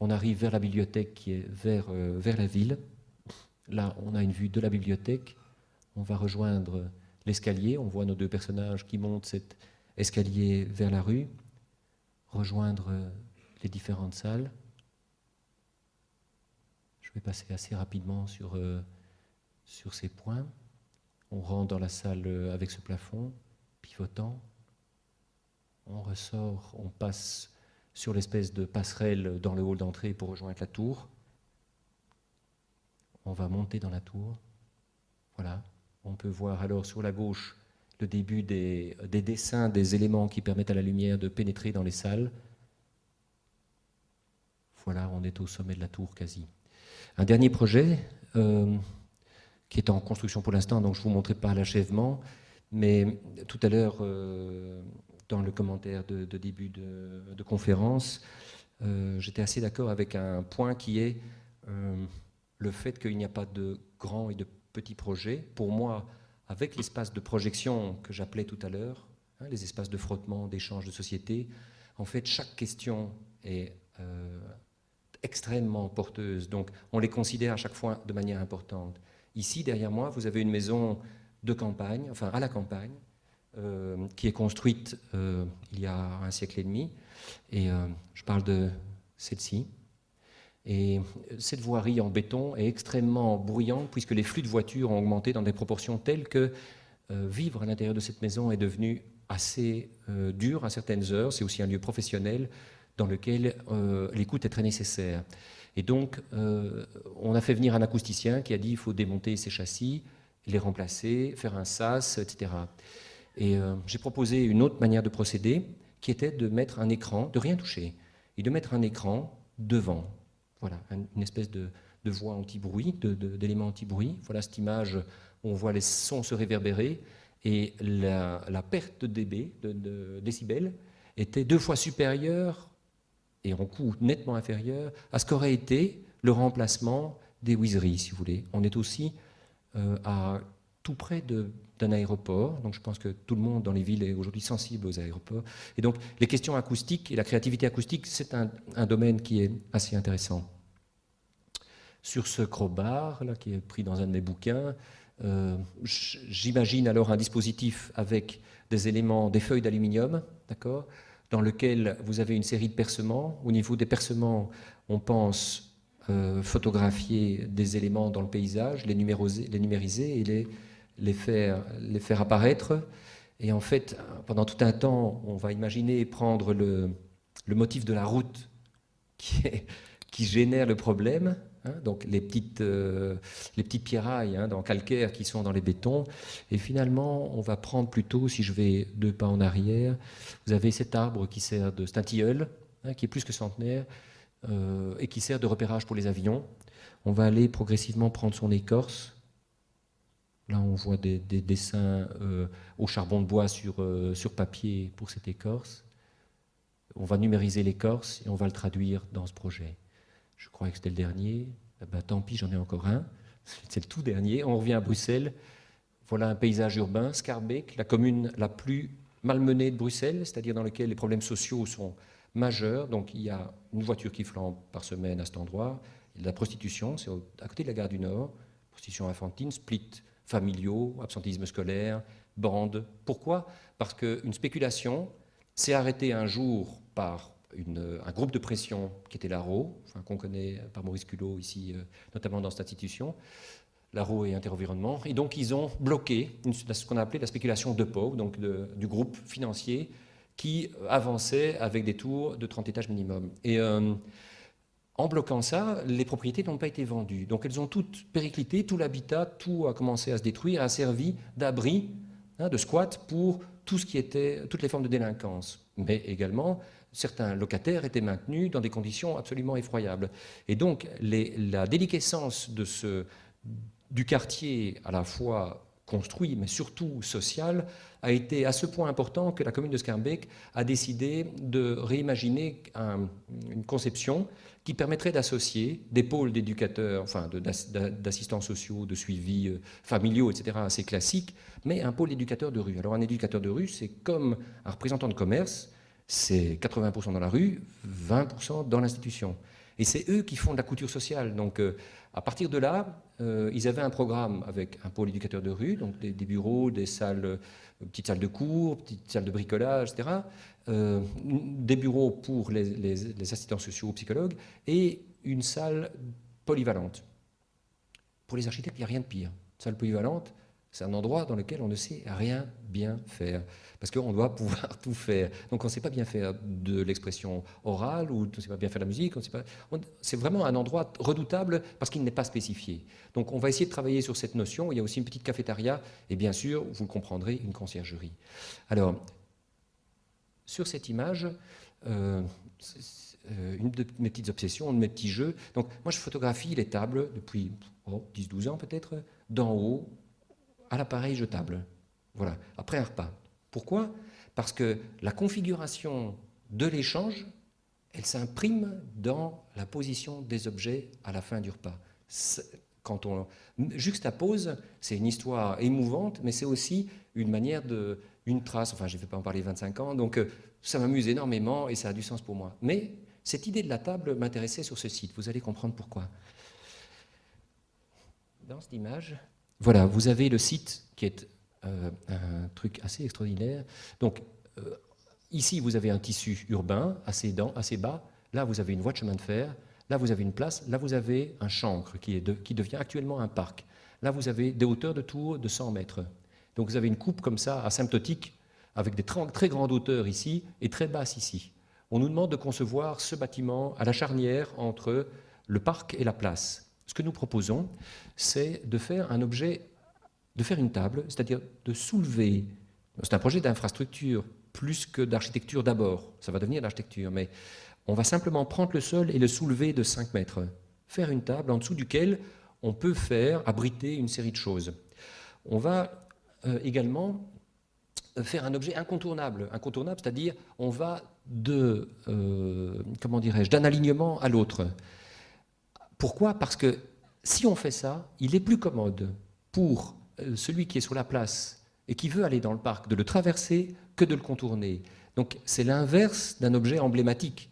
On arrive vers la bibliothèque qui est vers la ville. Là, on a une vue de la bibliothèque. On va rejoindre l'escalier. On voit nos 2 personnages qui montent cet escalier vers la rue. Rejoindre les différentes salles. Je vais passer assez rapidement sur ces points. On rentre dans la salle avec ce plafond pivotant. On ressort, on passe sur l'espèce de passerelle dans le hall d'entrée pour rejoindre la tour. On va monter dans la tour. Voilà. On peut voir alors sur la gauche le début des dessins des éléments qui permettent à la lumière de pénétrer dans les salles. Voilà, on est au sommet de la tour quasi. Un dernier projet qui est en construction pour l'instant, donc je ne vous montrerai pas l'achèvement, mais tout à l'heure, dans le commentaire de début de conférence, j'étais assez d'accord avec un point qui est le fait qu'il n'y a pas de grands et de petits projets. Pour moi, avec l'espace de projection que j'appelais tout à l'heure, hein, les espaces de frottement, d'échange de société, en fait, chaque question est extrêmement porteuse. Donc, on les considère à chaque fois de manière importante. Ici, derrière moi, vous avez une maison de campagne, enfin à la campagne, qui est construite il y a un siècle et demi. Et je parle de celle-ci. Et cette voirie en béton est extrêmement bruyante puisque les flux de voitures ont augmenté dans des proportions telles que vivre à l'intérieur de cette maison est devenu assez dur à certaines heures. C'est aussi un lieu professionnel dans lequel l'écoute est très nécessaire. Et donc, on a fait venir un acousticien qui a dit qu'il faut démonter ces châssis, les remplacer, faire un sas, etc. Et j'ai proposé une autre manière de procéder qui était de mettre un écran, de rien toucher, et de mettre un écran devant. Voilà, une espèce de voix anti-bruit, d'éléments anti-bruit. Voilà cette image où on voit les sons se réverbérer et la perte de dB, de décibels, était 2 fois supérieure et en coût nettement inférieur à ce qu'aurait été le remplacement des whizzeries, si vous voulez. On est aussi à tout près d'un aéroport, donc je pense que tout le monde dans les villes est aujourd'hui sensible aux aéroports. Et donc les questions acoustiques et la créativité acoustique, c'est un domaine qui est assez intéressant. Sur ce crowbar, là, qui est pris dans un de mes bouquins, j'imagine alors un dispositif avec des éléments, des feuilles d'aluminium, d'accord, dans lequel vous avez une série de percements. Au niveau des percements, on pense photographier des éléments dans le paysage, les numériser et les faire apparaître. Et en fait, pendant tout un temps, on va imaginer prendre le motif de la route qui génère le problème, hein, donc les petites pierrailles dans calcaire qui sont dans les bétons. Et finalement, on va prendre plutôt, si je vais 2 pas en arrière, vous avez cet arbre qui sert c'est un tilleul, qui est plus que centenaire, et qui sert de repérage pour les avions. On va aller progressivement prendre son écorce. Là, on voit des dessins au charbon de bois sur papier pour cette écorce. On va numériser l'écorce et on va le traduire dans ce projet. Je crois que c'était le dernier. Tant pis, j'en ai encore un. C'est le tout dernier. On revient à Bruxelles. Voilà un paysage urbain, Schaerbeek, la commune la plus malmenée de Bruxelles, c'est-à-dire dans laquelle les problèmes sociaux sont majeurs. Donc il y a une voiture qui flambe par semaine à cet endroit. Il y a de la prostitution, c'est à côté de la gare du Nord. Prostitution infantile, split familiaux, absentéisme scolaire, bandes. Pourquoi? Parce qu'une spéculation s'est arrêtée un jour par un groupe de pression qui était l'ARO, qu'on connaît par Maurice Culot ici, notamment dans cette institution, l'ARO et Interenvironnement, et donc ils ont bloqué ce qu'on a appelé la spéculation de Pau, donc du groupe financier qui avançait avec des tours de 30 étages minimum. Et en bloquant ça, les propriétés n'ont pas été vendues. Donc elles ont toutes périclité, tout l'habitat, tout a commencé à se détruire, a servi d'abri, de squat pour toutes les formes de délinquance. Mais également, certains locataires étaient maintenus dans des conditions absolument effroyables. Et donc la déliquescence du quartier, à la fois construit, mais surtout social, a été à ce point important que la commune de Schaerbeek a décidé de réimaginer une conception qui permettrait d'associer des pôles d'éducateurs, d'assistants sociaux, de suivi familiaux, etc., assez classiques, mais un pôle d'éducateurs de rue. Alors un éducateur de rue, c'est comme un représentant de commerce, c'est 80% dans la rue, 20% dans l'institution. Et c'est eux qui font de la couture sociale. Donc à partir de là, ils avaient un programme avec un pôle éducateur de rue, donc des bureaux, des salles, petites salles de cours, petites salles de bricolage, etc., des bureaux pour les assistants sociaux ou psychologues, et une salle polyvalente. Pour les architectes, il n'y a rien de pire. Une salle polyvalente, c'est un endroit dans lequel on ne sait rien bien faire, parce qu'on doit pouvoir tout faire. Donc on ne sait pas bien faire de l'expression orale, ou on ne sait pas bien faire de la musique. C'est vraiment un endroit redoutable parce qu'il n'est pas spécifié. Donc on va essayer de travailler sur cette notion. Il y a aussi une petite cafétéria, et bien sûr, vous le comprendrez, une conciergerie. Alors, sur cette image, une de mes petites obsessions, un de mes petits jeux. Donc moi je photographie les tables depuis 10-12 ans peut-être, d'en haut, à l'appareil jetable, voilà, après un repas. Pourquoi? Parce que la configuration de l'échange, elle s'imprime dans la position des objets à la fin du repas. Quand on juxtapose, c'est une histoire émouvante, mais c'est aussi une manière une trace, enfin je ne vais pas en parler 25 ans, donc ça m'amuse énormément et ça a du sens pour moi. Mais cette idée de la table m'intéressait sur ce site, vous allez comprendre pourquoi. Dans cette image, voilà, vous avez le site qui est un truc assez extraordinaire. Donc, ici, vous avez un tissu urbain assez bas. Là, vous avez une voie de chemin de fer. Là, vous avez une place. Là, vous avez un chancre qui devient actuellement un parc. Là, vous avez des hauteurs de tours de 100 mètres. Donc, vous avez une coupe comme ça, asymptotique, avec des très grandes hauteurs ici et très basses ici. On nous demande de concevoir ce bâtiment à la charnière entre le parc et la place. Ce que nous proposons, c'est de faire un objet, de faire une table, c'est-à-dire de soulever. C'est un projet d'infrastructure plus que d'architecture d'abord. Ça va devenir l'architecture, mais on va simplement prendre le sol et le soulever de 5 mètres. Faire une table en dessous duquel on peut abriter une série de choses. On va également faire un objet incontournable. Incontournable, c'est-à-dire on va d'un alignement à l'autre. Pourquoi? Parce que si on fait ça, il est plus commode pour celui qui est sur la place et qui veut aller dans le parc de le traverser que de le contourner. Donc c'est l'inverse d'un objet emblématique.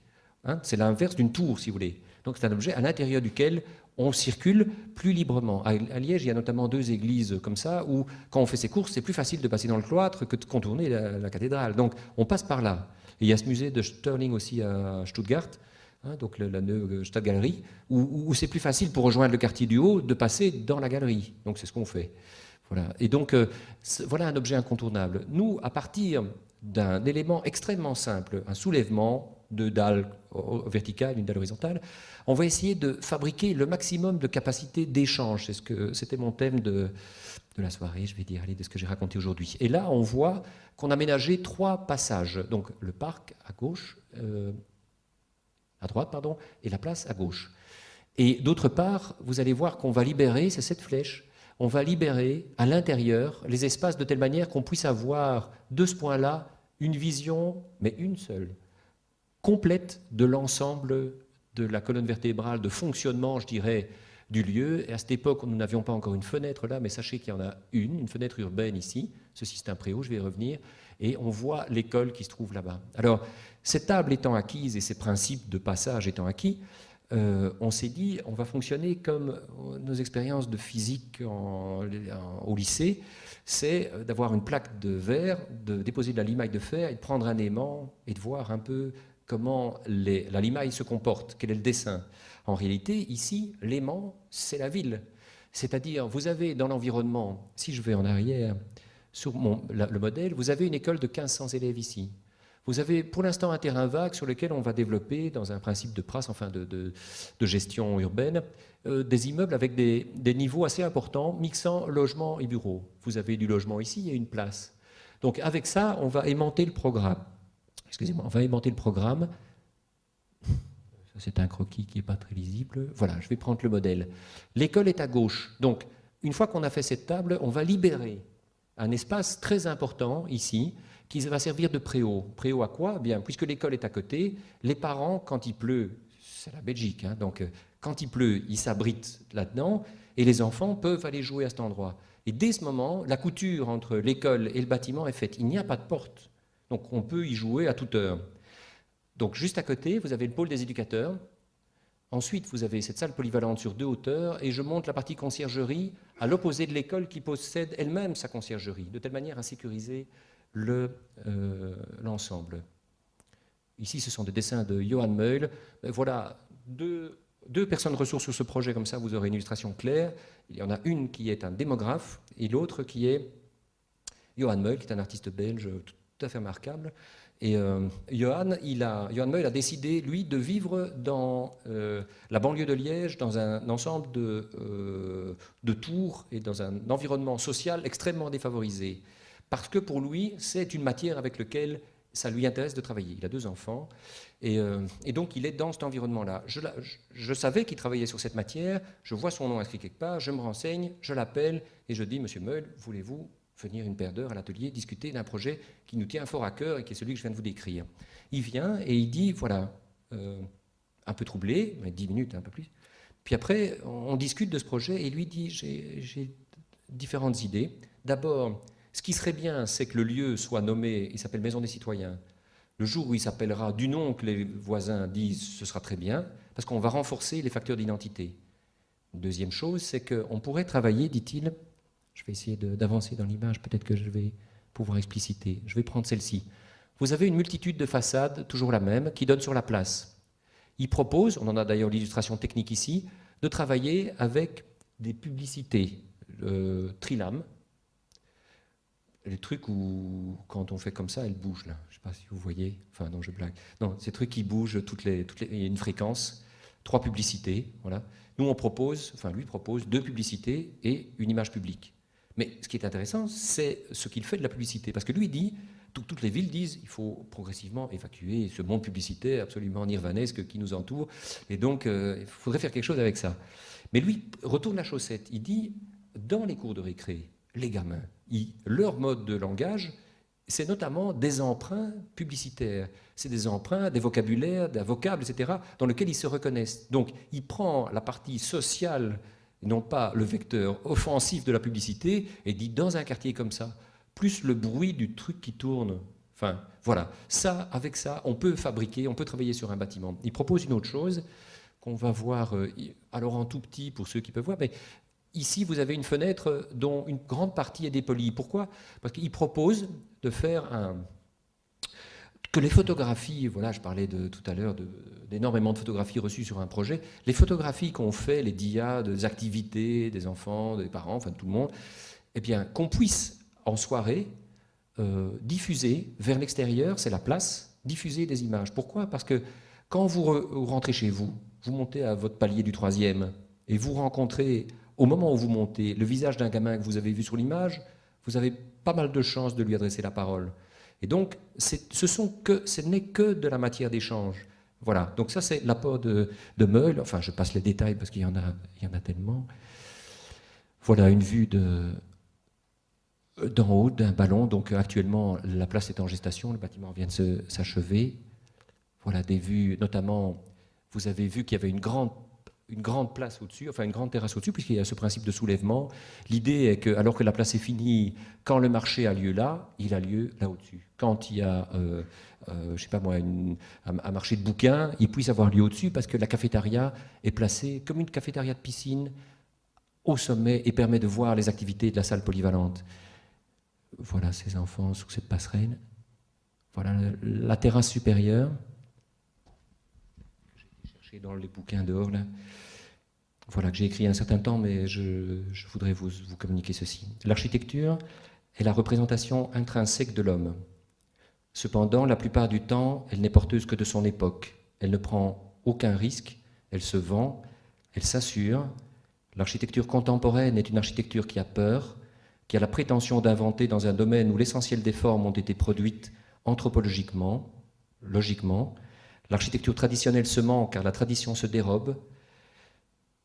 C'est l'inverse d'une tour, si vous voulez. Donc c'est un objet à l'intérieur duquel on circule plus librement. À Liège, il y a notamment 2 églises comme ça, où quand on fait ses courses, c'est plus facile de passer dans le cloître que de contourner la cathédrale. Donc on passe par là. Et il y a ce musée de Stirling aussi à Stuttgart, donc la Stadtgalerie, où c'est plus facile pour rejoindre le quartier du haut de passer dans la galerie. Donc c'est ce qu'on fait. Voilà. Et donc voilà un objet incontournable. Nous, à partir d'un élément extrêmement simple, un soulèvement deux dalles verticales, une dalle horizontale. On va essayer de fabriquer le maximum de capacité d'échange. C'était mon thème de la soirée, je vais dire, allez, de ce que j'ai raconté aujourd'hui. Et là, on voit qu'on a aménagé 3 passages. Donc le parc à gauche, à droite, pardon, et la place à gauche. Et d'autre part, vous allez voir qu'on va libérer, c'est cette flèche, on va libérer à l'intérieur les espaces de telle manière qu'on puisse avoir de ce point-là une vision, mais une seule, complète de l'ensemble de la colonne vertébrale, de fonctionnement, je dirais, du lieu. Et à cette époque, nous n'avions pas encore une fenêtre là, mais sachez qu'il y en a une fenêtre urbaine ici. Ceci, c'est un préau, je vais y revenir. Et on voit l'école qui se trouve là-bas. Alors, cette table étant acquise et ces principes de passage étant acquis, on s'est dit, on va fonctionner comme nos expériences de physique au lycée, c'est d'avoir une plaque de verre, de déposer de la limaille de fer et de prendre un aimant et de voir un peu comment la limaille se comporte, quel est le dessin. En réalité, ici, l'aimant, c'est la ville. C'est-à-dire, vous avez dans l'environnement, si je vais en arrière, sur le modèle, vous avez une école de 1500 élèves ici. Vous avez pour l'instant un terrain vague sur lequel on va développer, dans un principe de PRAS, enfin de gestion urbaine, des immeubles avec des niveaux assez importants, mixant logement et bureaux. Vous avez du logement ici et une place. Donc avec ça, on va aimanter le programme. Excusez-moi, on va aimanter le programme. Ça, c'est un croquis qui n'est pas très lisible. Voilà, je vais prendre le modèle. L'école est à gauche. Donc, une fois qu'on a fait cette table, on va libérer un espace très important ici, qui va servir de préau. Préau à quoi? Bien, puisque l'école est à côté, les parents, quand il pleut, c'est la Belgique, hein, donc quand il pleut, ils s'abritent là-dedans, et les enfants peuvent aller jouer à cet endroit. Et dès ce moment, la couture entre l'école et le bâtiment est faite. Il n'y a pas de porte, donc on peut y jouer à toute heure. Donc juste à côté, vous avez le pôle des éducateurs. Ensuite, vous avez cette salle polyvalente sur 2 hauteurs, et je monte la partie conciergerie à l'opposé de l'école qui possède elle-même sa conciergerie, de telle manière à sécuriser l'ensemble. Ici, ce sont des dessins de Johan Meul. Voilà, deux personnes ressources sur ce projet, comme ça vous aurez une illustration claire. Il y en a une qui est un démographe, et l'autre qui est Johan Meul, qui est un artiste belge tout à fait remarquable. Et Johan Meul a décidé, lui, de vivre dans la banlieue de Liège, dans un ensemble de tours et dans un environnement social extrêmement défavorisé. Parce que pour lui, c'est une matière avec laquelle ça lui intéresse de travailler. Il a 2 enfants, et donc il est dans cet environnement-là. Je savais qu'il travaillait sur cette matière, je vois son nom inscrit quelque part, je me renseigne, je l'appelle, et je dis, Monsieur Meul, voulez-vous venir une paire d'heures à l'atelier discuter d'un projet qui nous tient fort à cœur et qui est celui que je viens de vous décrire. Il vient et il dit, voilà, un peu troublé, mais 10 minutes, un peu plus. Puis après, on discute de ce projet et lui dit, j'ai différentes idées. D'abord, ce qui serait bien, c'est que le lieu soit nommé, il s'appelle Maison des Citoyens. Le jour où il s'appellera du nom que les voisins disent, ce sera très bien, parce qu'on va renforcer les facteurs d'identité. Deuxième chose, c'est qu'on pourrait travailler, dit-il, je vais essayer d'avancer dans l'image, peut-être que je vais pouvoir expliciter. Je vais prendre celle-ci. Vous avez une multitude de façades, toujours la même, qui donnent sur la place. Il propose, on en a d'ailleurs l'illustration technique ici, de travailler avec des publicités, Trilam, les trucs où, quand on fait comme ça, elles bougent là. Je ne sais pas si vous voyez. Enfin, non, je blague. Non, ces trucs qui bougent il y a une fréquence, 3 publicités, voilà. Nous, on propose, enfin, lui propose 2 publicités et une image publique. Mais ce qui est intéressant, c'est ce qu'il fait de la publicité. Parce que lui dit, toutes les villes disent, il faut progressivement évacuer ce monde publicitaire absolument nirvanesque qui nous entoure. Et donc, il faudrait faire quelque chose avec ça. Mais lui retourne la chaussette. Il dit, dans les cours de récré, les gamins, leur mode de langage, c'est notamment des emprunts publicitaires. C'est des emprunts, des vocabulaires, des vocables, etc., dans lesquels ils se reconnaissent. Donc, il prend la partie sociale, non pas le vecteur offensif de la publicité, et dit, dans un quartier comme ça, plus le bruit du truc qui tourne. Enfin, voilà. Ça, avec ça, on peut fabriquer, on peut travailler sur un bâtiment. Il propose une autre chose qu'on va voir, alors en tout petit pour ceux qui peuvent voir, mais ici, vous avez une fenêtre dont une grande partie est dépolie. Pourquoi? Parce qu'il propose de faire que les photographies, voilà, je parlais tout à l'heure d'énormément de photographies reçues sur un projet, les photographies qu'on fait, les dias des activités des enfants, des parents, enfin de tout le monde, eh bien, qu'on puisse, en soirée, diffuser vers l'extérieur, c'est la place, diffuser des images. Pourquoi? Parce que quand vous rentrez chez vous, vous montez à votre palier du 3e et vous rencontrez, au moment où vous montez, le visage d'un gamin que vous avez vu sur l'image, vous avez pas mal de chances de lui adresser la parole. Et donc, ce n'est que de la matière d'échange. Voilà, donc ça c'est l'apport de Meul. Enfin, je passe les détails parce qu'il y en a tellement. Voilà une vue d'en haut d'un ballon. Donc actuellement, la place est en gestation, le bâtiment vient de s'achever. Voilà des vues, notamment, vous avez vu qu'il y avait une grande place au-dessus, enfin une grande terrasse au-dessus, puisqu'il y a ce principe de soulèvement. L'idée est que, alors que la place est finie, quand le marché a lieu là, il a lieu là au-dessus. Quand il y a, je sais pas moi, un marché de bouquins, il puisse avoir lieu au-dessus, parce que la cafétéria est placée comme une cafétéria de piscine au sommet et permet de voir les activités de la salle polyvalente. Voilà ces enfants sous cette passerelle. Voilà la terrasse supérieure. J'ai cherché dans les bouquins dehors là. Voilà que j'ai écrit il y a un certain temps, mais je voudrais vous communiquer ceci. L'architecture est la représentation intrinsèque de l'homme. Cependant, la plupart du temps, elle n'est porteuse que de son époque. Elle ne prend aucun risque, elle se vend, elle s'assure. L'architecture contemporaine est une architecture qui a peur, qui a la prétention d'inventer dans un domaine où l'essentiel des formes ont été produites anthropologiquement, logiquement. L'architecture traditionnelle se ment car la tradition se dérobe.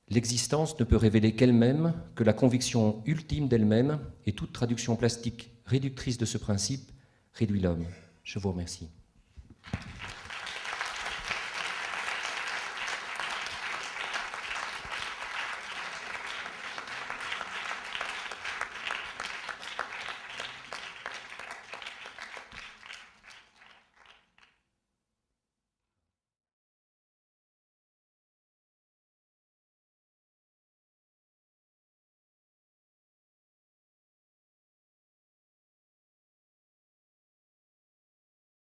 L'existence ne peut révéler qu'elle-même, que la conviction ultime d'elle-même, et toute traduction plastique réductrice de ce principe réduit l'homme. Je vous remercie.